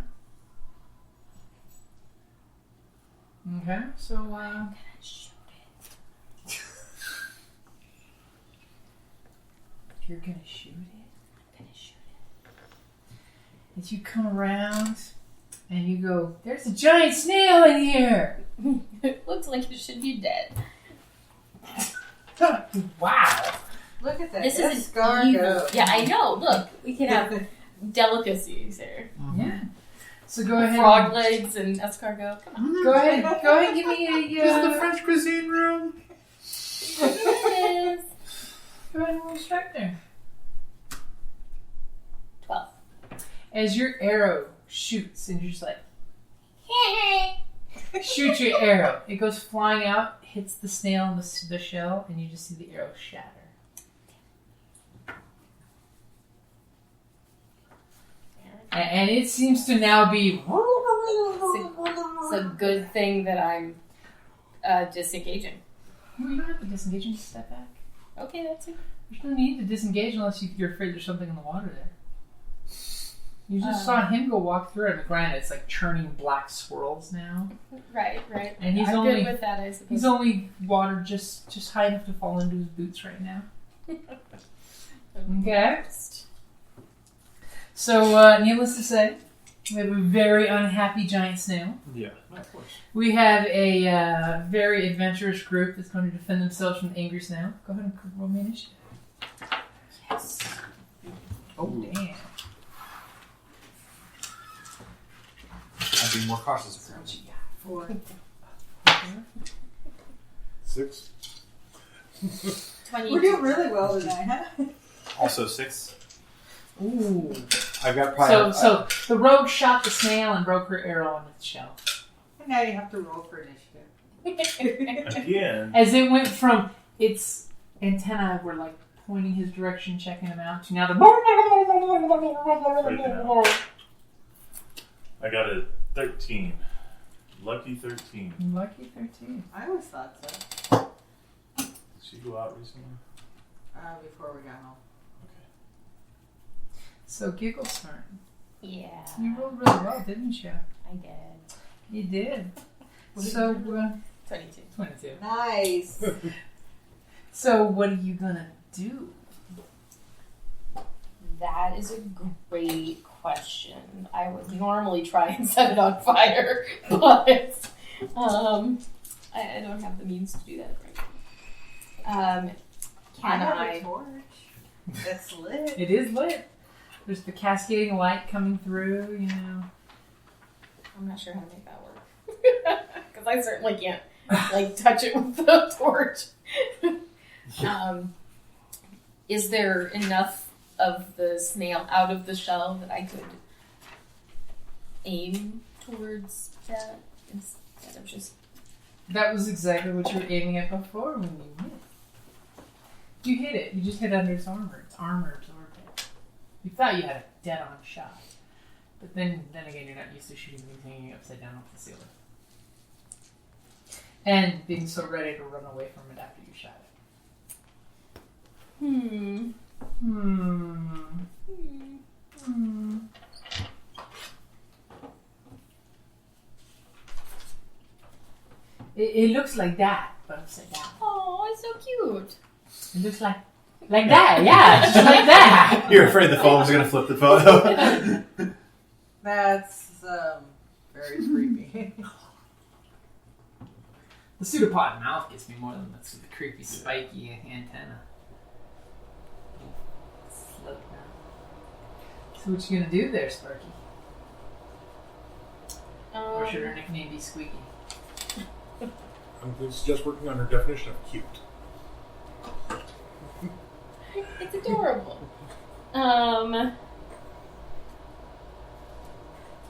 Okay, so, I'm gonna shoot it. You're gonna shoot it? I'm gonna shoot As you come around and you go, there's a giant snail in here! it. It looks like it should be dead. Wow! Look at that. This That's is escargot. Yeah, I know. Look, we can have delicacies here. Yeah. So go ahead. Frog legs and escargot. Come on. Go ahead and give me a... This is the French cuisine room. Yes. Go ahead and roll strike there. 12. As your arrow shoots and you're just like, shoot your arrow. It goes flying out, hits the snail in the shell, and you just see the arrow shatter. And it seems to now be... It's a good thing that I'm disengaging. You don't have to disengage and just step back. Okay, that's it. There's no need to disengage unless you're afraid there's something in the water there. You just saw him go walk through it, and granted, it's like churning black swirls now. Right. And he's I'm only good with that, I suppose. he's only water just high enough to fall into his boots right now. Okay. So, needless to say, we have a very unhappy giant snail. Yeah, of course. We have a very adventurous group that's going to defend themselves from the angry snail. Go ahead and roll me initiative. Yes. Oh, damn. I'd be more cautious if Four. 6. 22. We're doing really well tonight, huh? Also 6. Ooh. I've got probably. So the rogue shot the snail and broke her arrow on its shell. And now you have to roll for initiative. Again. As it went from its antennae were like pointing his direction, checking him out, to now the... I got a 13. Lucky 13. Lucky 13. I always thought so. Did she go out recently? Before we got home. So Giggle's turn. Yeah. You rolled really well, didn't you? I did. You did. What did So, you 22. 22. Nice. So what are you gonna do? That is a great question. I would normally try and set it on fire, but I don't have the means to do that right now. I Can have I? a torch. That's lit. It is lit. There's the cascading light coming through, you know. I'm not sure how to make that work. Because I certainly can't, like, touch it with the torch. Is there enough of the snail out of the shell that I could aim towards that instead of just... That was exactly what you were aiming at before when you hit. You hit it. You just hit under its armor. Its armor absorbed it. You thought you had a dead-on shot. But then again, you're not used to shooting things hanging upside down off the ceiling. And being so ready to run away from it after you shot it. It looks like that, but upside down. Oh, it's so cute. It looks like that, yeah, just like that. You're afraid the phone's going to flip the photo. That's very creepy. The pseudopod mouth gets me more than the creepy, spiky antenna. Slip now. So what you gonna do there, Sparky? Or should her nickname be Squeaky? I'm going to suggest working on her definition of cute. It's adorable. And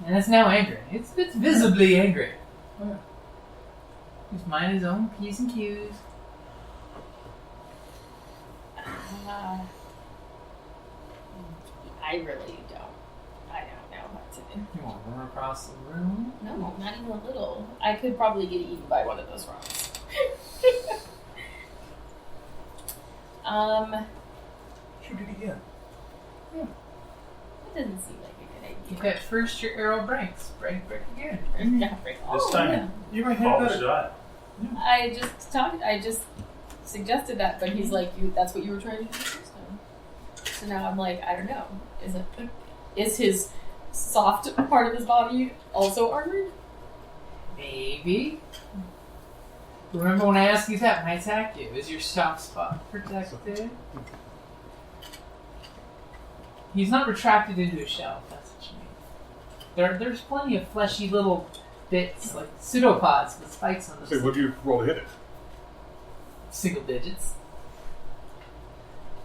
it's now angry. It's visibly angry. He's minding his own P's and Q's. I really don't. I don't know what to do. You want to run across the room? No, not even a little. I could probably get eaten by one of those frogs. Shoot it again. That doesn't seem like a good idea. Okay, first your arrow breaks. Break again. Yeah, break. This time, You might call have the that. shot. I just suggested that, but he's like, that's what you were trying to do first time. So now I'm like, I don't know. Is his soft part of his body also armored? Maybe. Remember when I asked you that? When I attacked you, is your soft spot protected? He's not retracted into a shell, if that's what you mean. There's plenty of fleshy little bits, like pseudopods with spikes on them. So what do you roll to hit it? Single digits.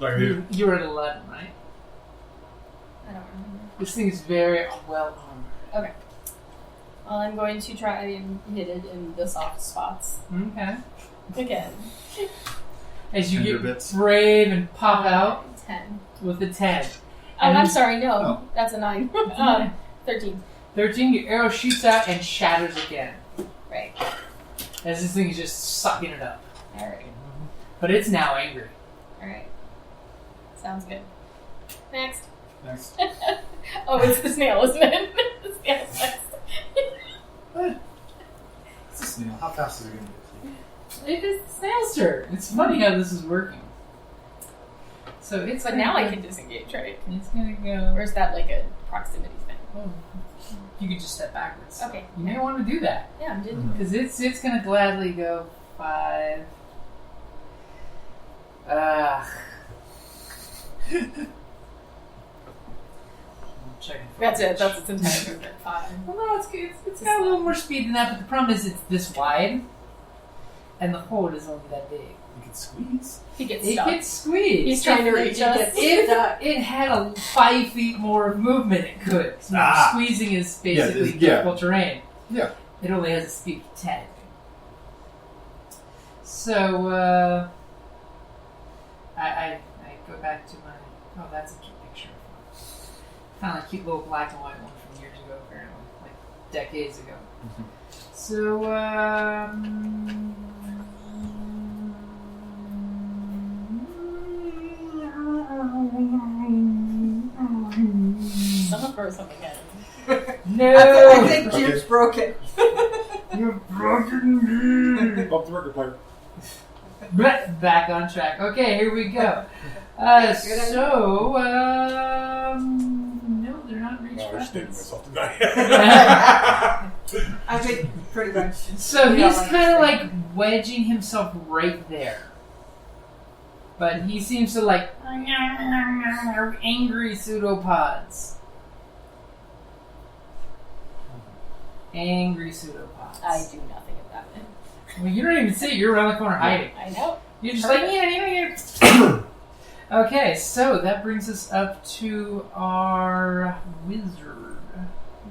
Like You were at 11, right? I don't remember. This thing is very well armored. Okay. Well, I'm going to try and hit it in the soft spots Okay. again. As you Tender get bits. brave and pop out 10. with a 10. Oh, And I'm you- sorry, no. Oh. That's a 9. That's a 9. 13. 13, your arrow shoots out and shatters again. Right. As this thing is just sucking it up. Alright. But it's now angry. Alright. Sounds good. Next. Next. Oh, it's the snail, isn't it? The snail's next. It's a snail. How fast is it going to It is the snail's turn. It's funny how this is working. So it's But gonna now I go- can disengage, right? It's gonna go. Or is that like a proximity thing? Oh, you could just step backwards. Okay. You may want to do that Yeah, I'm doing because it's gonna gladly go 5. Checking for That's it. damage. That's its entire movement. 5. Well, no, it's got a little more speed than that, but the problem is it's this wide, and the hole is only that big. You can squeeze. He gets It stuck. gets squeezed. He's trying to reach us. If it had a 5 feet more of movement, it could. So squeezing is basically difficult terrain. Yeah. It only has a speed of 10. So, I go back to my... Oh, that's a cute picture. Kind of a cute little black and white one from years ago, apparently. Like, decades ago. So, Someone throw something at him. no! I think Jim's broken. You're broken me! Bump the record player. Back on track. Okay, here we go. So, no, they're not reach No, I just dated weapons. myself tonight. I think pretty much. So we all he's kind of understand. like wedging himself right there. But he seems to like angry pseudopods. Angry pseudopods. I do nothing about it. Well, you don't even see it. You're around the corner hiding. I know. You're just like, yeah. Okay, so that brings us up to our wizard.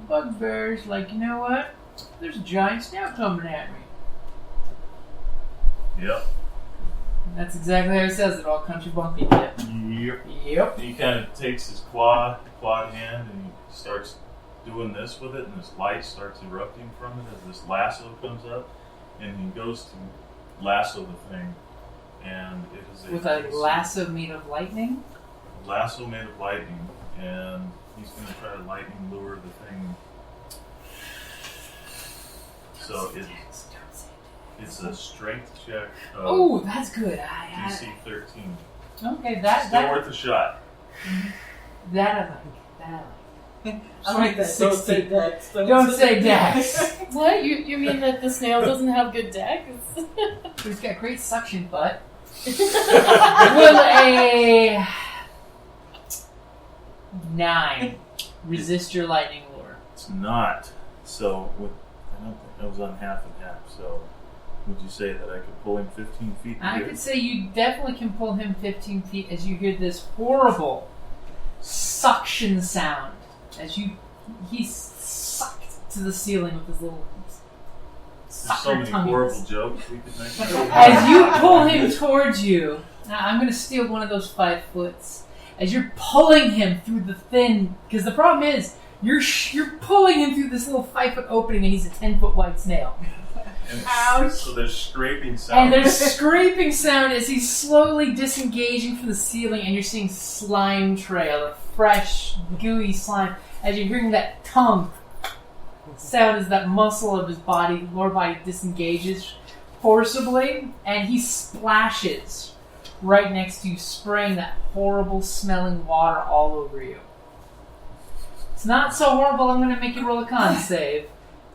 Bugbear's like, you know what? There's a giant snail coming at me. Yep. And that's exactly how he says it, all country bumpy. Yep. Yep. He kind of takes his clawed hand and he starts doing this with it, and this light starts erupting from it as this lasso comes up, and he goes to lasso the thing, and it is With a lasso made of lightning? lasso made of lightning, and he's going to try to lightning lure the thing. So it's a strength check of Oh, that's good. DC 13. Okay, that Still worth a shot. I like. That I like. I like that. Don't say 16. Dex. Don't say Dex. What? You mean that the snail doesn't have good deck? He's got great suction butt. Will a 9 resist your lightning lure? It's not. So, I don't think I was on half and half. So, would you say that I could pull him 15 feet? I here? could say you definitely can pull him 15 feet as you hear this horrible suction sound as he's sucked to the ceiling with his little There's so sucker many tummies. horrible jokes we could make. As you pull him towards you, now I'm going to steal one of those 5 foots. As you're pulling him through the thin, because the problem is you're pulling him through this little 5-foot opening, and he's a 10-foot wide snail. Ouch! So there's scraping sound. And there's scraping sound as he's slowly disengaging from the ceiling, and you're seeing slime trail, a fresh, gooey slime. As you're hearing that tongue sound as that muscle of his body, lower body, disengages forcibly, and he splashes right next to you, spraying that horrible smelling water all over you. It's not so horrible, I'm going to make you roll a con save.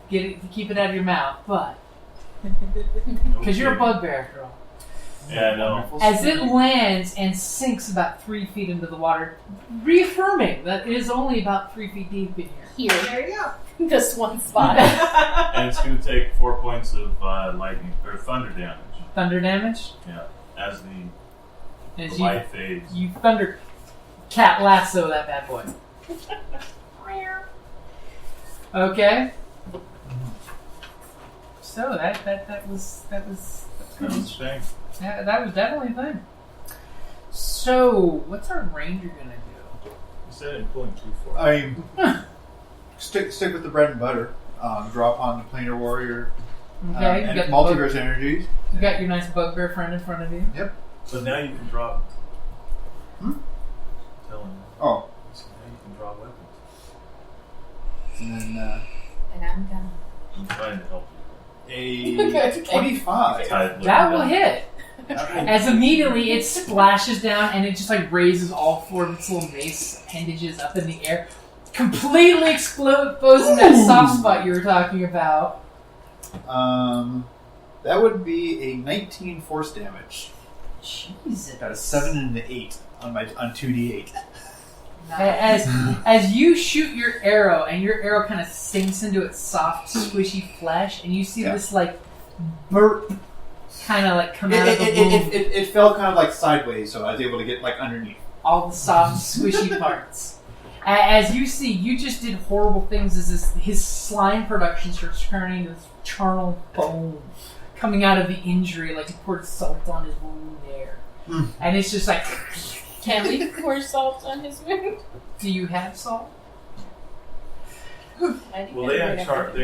Get it, to keep it out of your mouth, but because you're a bugbear girl. Yeah, I know. As it lands and sinks about 3 feet into the water, reaffirming that it is only about 3 feet deep in here. There you go. This one spot. And it's going to take 4 points of lightning or thunder damage. Thunder damage? Yeah, as the As light fades. you thunder cat lasso that bad boy. Okay. So that was That was the thing. yeah, that was definitely a thing. So what's our ranger gonna do? You said I'm pulling too far. I mean, stick with the bread and butter. Drop on the planar warrior. Okay, And you got multiverse energies. You got your nice bugbear friend in front of you. Yep. But now you can drop. Tell him. Oh. So now you can draw weapons. And then And I'm done. I'm trying to help a 25. you. That will hit. As immediately it splashes down and it just like raises all 4 of its little mace appendages up in the air, completely exposing that soft spot you were talking about. That would be a 19 force damage. Jesus. Got a 7 and an 8 on 2d8. As you shoot your arrow and your arrow kind of sinks into its soft, squishy flesh, and you see this like burp kind of like come out of the wound. It fell kind of like sideways, so I was able to get like underneath. All the soft, squishy parts. As you see, you just did horrible things as his slime production starts turning into this charnel bone coming out of the injury, like he poured salt on his wound there. And it's just like... Can we pour salt on his wound? Do you have salt? Well, they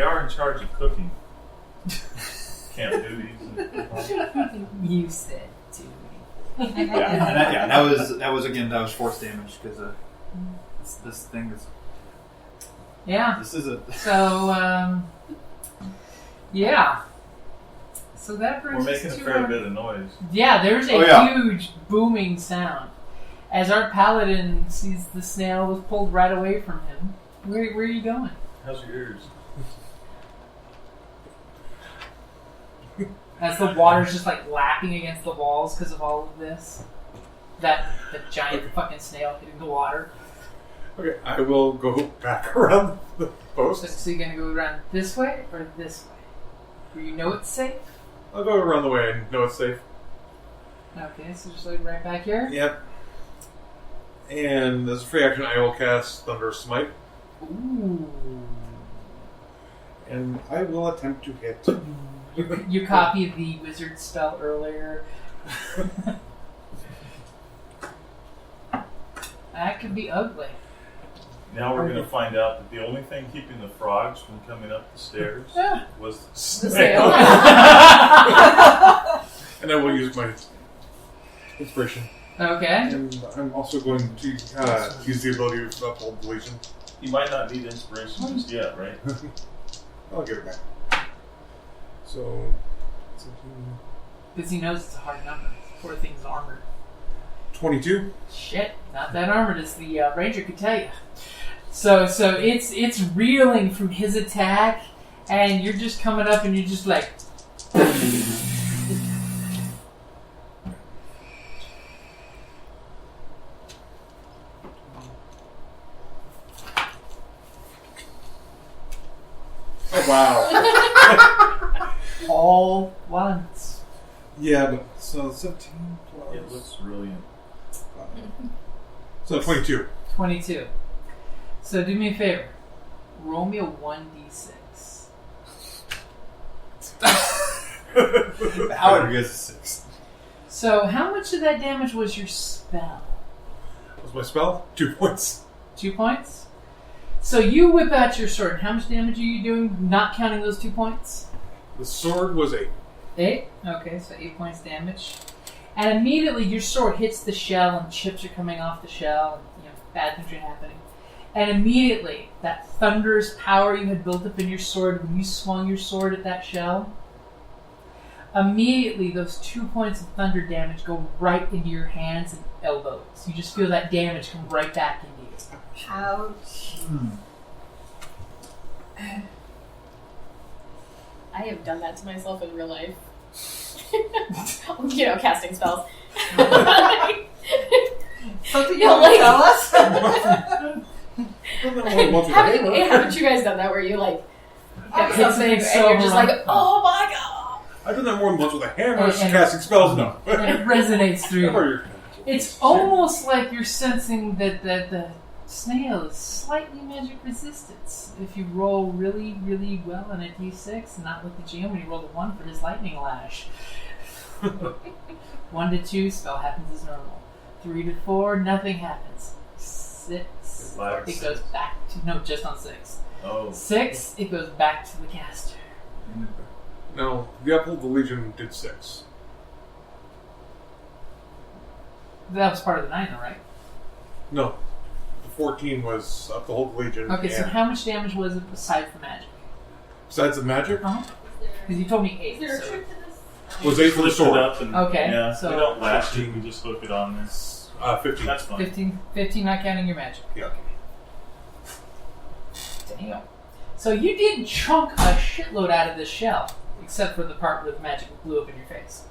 are in charge of cooking. Camp duties. You said duty. That was force damage because this thing is. Yeah. This is a. So yeah. So that brings We're us making a to fair our... bit of noise. Yeah, there's a huge booming sound. As our paladin sees the snail was pulled right away from him. Where are you going? How's your ears? As the water's just like lapping against the walls because of all of this. The giant fucking snail hitting the water. Okay, I will go back around the post. So you're going to go around this way or this way? Where you know it's safe? I'll go around the way I know it's safe. Okay, so just like right back here? Yep. And as a free action, I will cast Thunder Smite. Ooh. And I will attempt to hit. You copied the wizard spell earlier. That could be ugly. Now we're going to find out that the only thing keeping the frogs from coming up the stairs was the snail. And I will use my inspiration. Okay. And I'm also going to use the ability of uphold deletion. You might not need inspiration just yet, right? I'll get it back. So, 17. Because he knows it's a hard number. Poor thing's armored. 22. Shit, not that armored as the ranger could tell you. So it's reeling from his attack, and you're just coming up and you're just like. Oh, wow. All once. Yeah, but so 17 plus. It looks brilliant. So 22. 22. So do me a favor. Roll me a 1d6. How would you guys 6? So how much of that damage was your spell? What's my spell? 2 points. 2 points? So you whip out your sword. How much damage are you doing, not counting those 2 points? The sword was 8. 8? Okay, so 8 points damage. And immediately your sword hits the shell and chips are coming off the shell and bad things are happening. And immediately, that thunderous power you had built up in your sword when you swung your sword at that shell, immediately those 2 points of thunder damage go right into your hands and elbows. You just feel that damage come right back into you. Ouch. I have done that to myself in real life. Casting spells. Something you want to tell us? Haven't you guys done that where you get something and you're just like, oh my god? I've done that more than once with a hammer casting spells. No. And it resonates through you. It's almost like you're sensing that the snail is slightly magic resistance. If you roll really, really well on a d6 and not with the GM when you roll the 1 for his lightning lash. 1 to 2, spell happens as normal. 3 to 4, nothing happens. 6, it goes back to... No, just on 6. Oh. 6, it goes back to the caster. No, the Uphold the Legion did 6. That was part of the 9 though, right? No. The 14 was Uphold the Legion. Okay, so how much damage was it besides the magic? Besides the magic? Uh-huh. Because you told me 8. Is there a So. trick to this? Was 8 for the Flip it sword. up and, Okay, yeah, so- we don't lash it, we just hook it on there. 15. That's fine. 15 not counting your magic. Yeah. Damn. So you did chunk a shitload out of this shell, except for the part where the magic blew up in your face.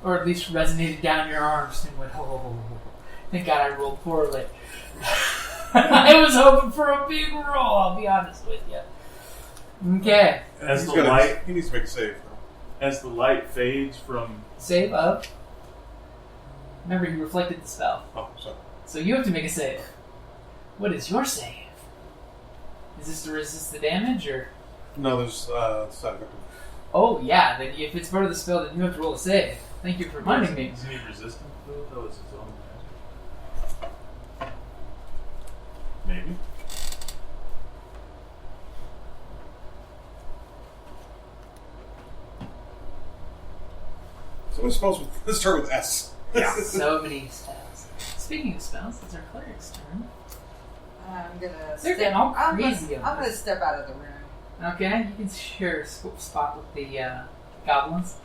Or at least resonated down your arms and went, oh, thank God I rolled poorly. I was hoping for a big roll, I'll be honest with you. Okay. As the light, he needs to make a save, though. as the light fades from Save up. Remember, you reflected the spell. Oh, sorry. So you have to make a save. What is your save? Is this to resist the damage, or...? No, there's side effect. Oh, yeah, then if it's part of the spell, then you have to roll a save. Thank you for reminding me. Isn't he resistant to it, though? It's his own magic. Maybe. So many spells let's start with S. Yeah. So many spells. Speaking of spells, it's our cleric's turn. I'm gonna They're getting all crazy I'm on gonna this. step out of the room. Okay, you can share a spot with the goblins.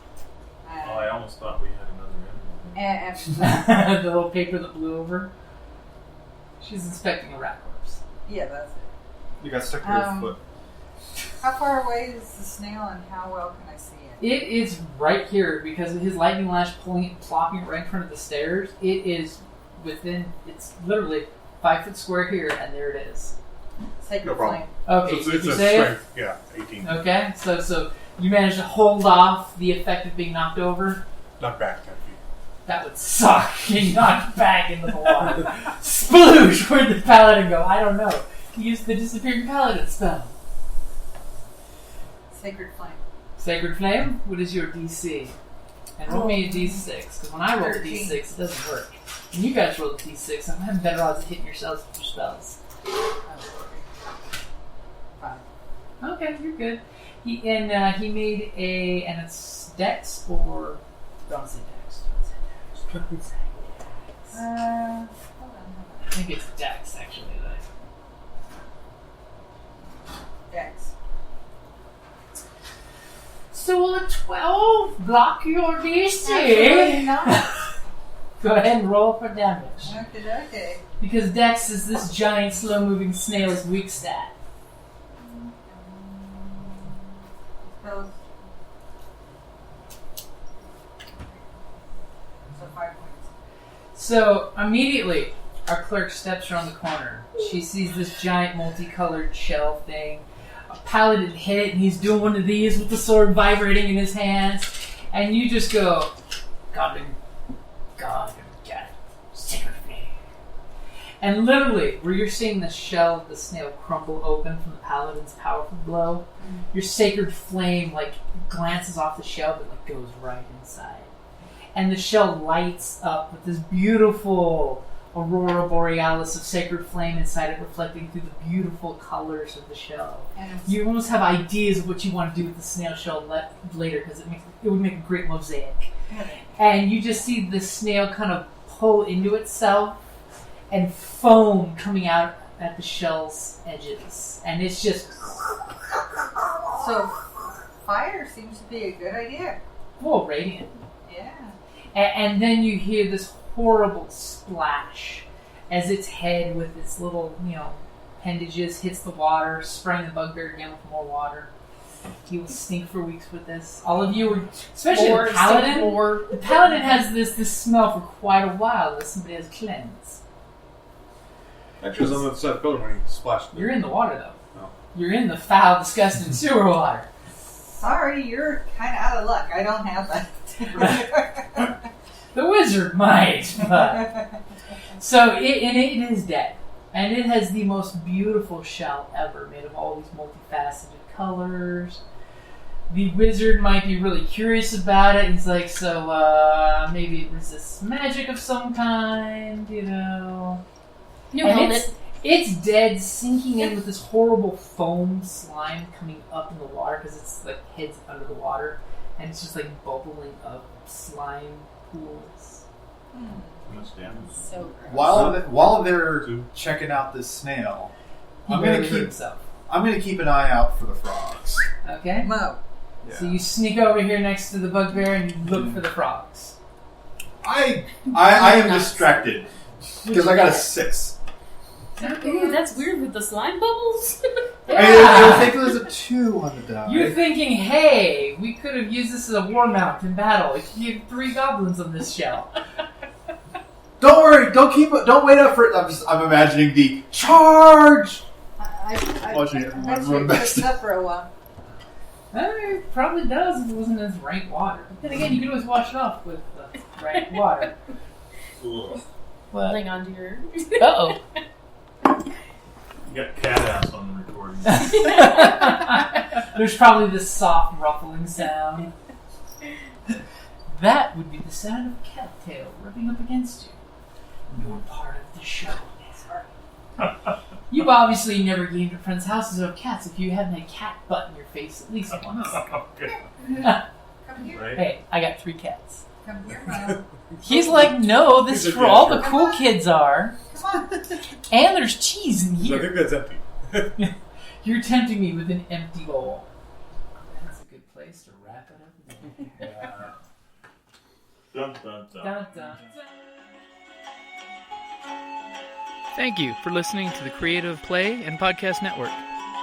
Oh, I almost thought we had another enemy. And The little paper that blew over. She's inspecting a rat corpse. yeah, that's it. You got stuck to your foot. How far away is the snail, and how well can I see it? It is right here because of his lightning lash pulling it and plopping it right in front of the stairs. It is it's literally 5 foot square here, and there it is. Sacred No problem. flame. Okay, So did it's you a say it? strength. Yeah, 18. Okay, so you managed to hold off the effect of being knocked over. Not back 10 feet. That would suck. Getting knocked back into the water. Sploosh! Where'd the paladin go? I don't know. He used the disappearing paladin spell. Sacred flame. Sacred Flame, what is your DC? And roll me a D6, because when I roll a 13. D6, it doesn't work. When you guys roll a D6, I'm having better odds of hitting yourselves with your spells. 5. Okay, you're good. He made a, and it's Dex or don't say Dex. Don't say Dex. Hold on. I think it's Dex actually. Dex. So will a 12 block your DC? Absolutely not. Go ahead and roll for damage. Okay. Because Dex is this giant, slow-moving snail's weak stat. So 5 points. So, immediately, our clerk steps around the corner. She sees this giant, multicolored shell thing. A paladin hit it, and he's doing one of these with the sword vibrating in his hands. And you just go, Goblin, God, death, sacred flame. And literally, where you're seeing the shell of the snail crumble open from the paladin's powerful blow, your sacred flame, like, glances off the shell, but, like, goes right inside. And the shell lights up with this beautiful aurora borealis of sacred flame inside it, reflecting through the beautiful colors of the shell. You almost have ideas of what you want to do with the snail shell later, because it would make a great mosaic. And you just see the snail kind of pull into itself and foam coming out at the shell's edges. And it's just... So, fire seems to be a good idea. Whoa, radiant. Yeah. And then you hear this horrible splash as its head with its little, appendages hits the water, spraying the bugbear again with more water. You will stink for weeks with this. All of you, especially the paladin. The paladin has this smell for quite a while unless somebody has cleansed. Actually, it was on the side of the building when he splashed. You're in the water though. No. You're in the foul, disgusting sewer water. Sorry, you're kind of out of luck. I don't have that. The wizard might, but... So, it is dead. And it has the most beautiful shell ever, made of all these multifaceted colors. The wizard might be really curious about it. He's like, so, maybe it resists magic of some kind, New and helmet. It's dead, sinking in with this horrible foam slime coming up in the water, because it's, like, heads under the water. And it's just, like, bubbling up slime pools. Much damage. So gross. While they're checking out this snail, I'm gonna keep an eye out for the frogs. Okay. Mo. Yeah. So you sneak over here next to the bugbear and you look for the frogs. I am distracted because I got a 6. Ooh, that's weird with the slime bubbles. I think there's a 2 on the die. You're thinking, hey, we could have used this as a war mount in battle. We could get 3 goblins on this shell. Don't worry. Don't wait up for it. I'm imagining the charge. Watching everyone run past it. Up for a while. It probably does if it wasn't as rank water. But then again, you could always wash it off with rank water. Ugh. Holding onto your... Uh-oh. You got cat ass on the recording. There's probably this soft ruffling sound. That would be the sound of a cattail rubbing up against you. You're part of the show. You've obviously never gamed at friends' houses of cats if you haven't had cat butt in your face at least once. Okay. Come here. Right? Hey, I got 3 cats. Come here, Mo. He's like, no, this is He's a where all the bastard. cool kids are. Come on. And there's cheese in So I here. think that's empty. You're tempting me with an empty bowl. That's a good place to wrap it up. Dun, dun, dun. Dun, dun. Thank you for listening to the Creative Play and Podcast Network.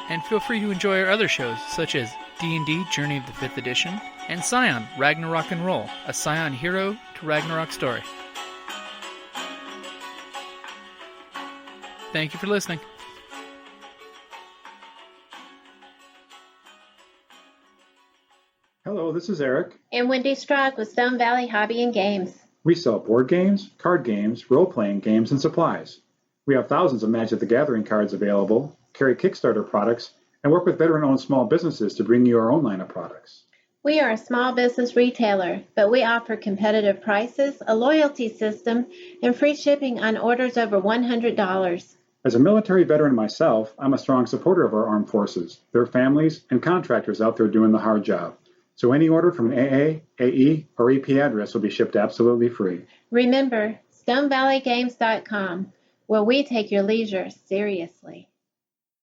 And feel free to enjoy our other shows, such as D&D Journey of the 5th Edition and Scion Ragnarok and Roll, a Scion hero to Ragnarok story. Thank you for listening. Hello, this is Eric. And Wendy Strock with Stone Valley Hobby and Games. We sell board games, card games, role-playing games, and supplies. We have thousands of Magic the Gathering cards available, carry Kickstarter products, and work with veteran-owned small businesses to bring you our own line of products. We are a small business retailer, but we offer competitive prices, a loyalty system, and free shipping on orders over $100. As a military veteran myself, I'm a strong supporter of our armed forces, their families, and contractors out there doing the hard job. So any order from an AA, AE, or EP address will be shipped absolutely free. Remember, StoneValleyGames.com, where we take your leisure seriously.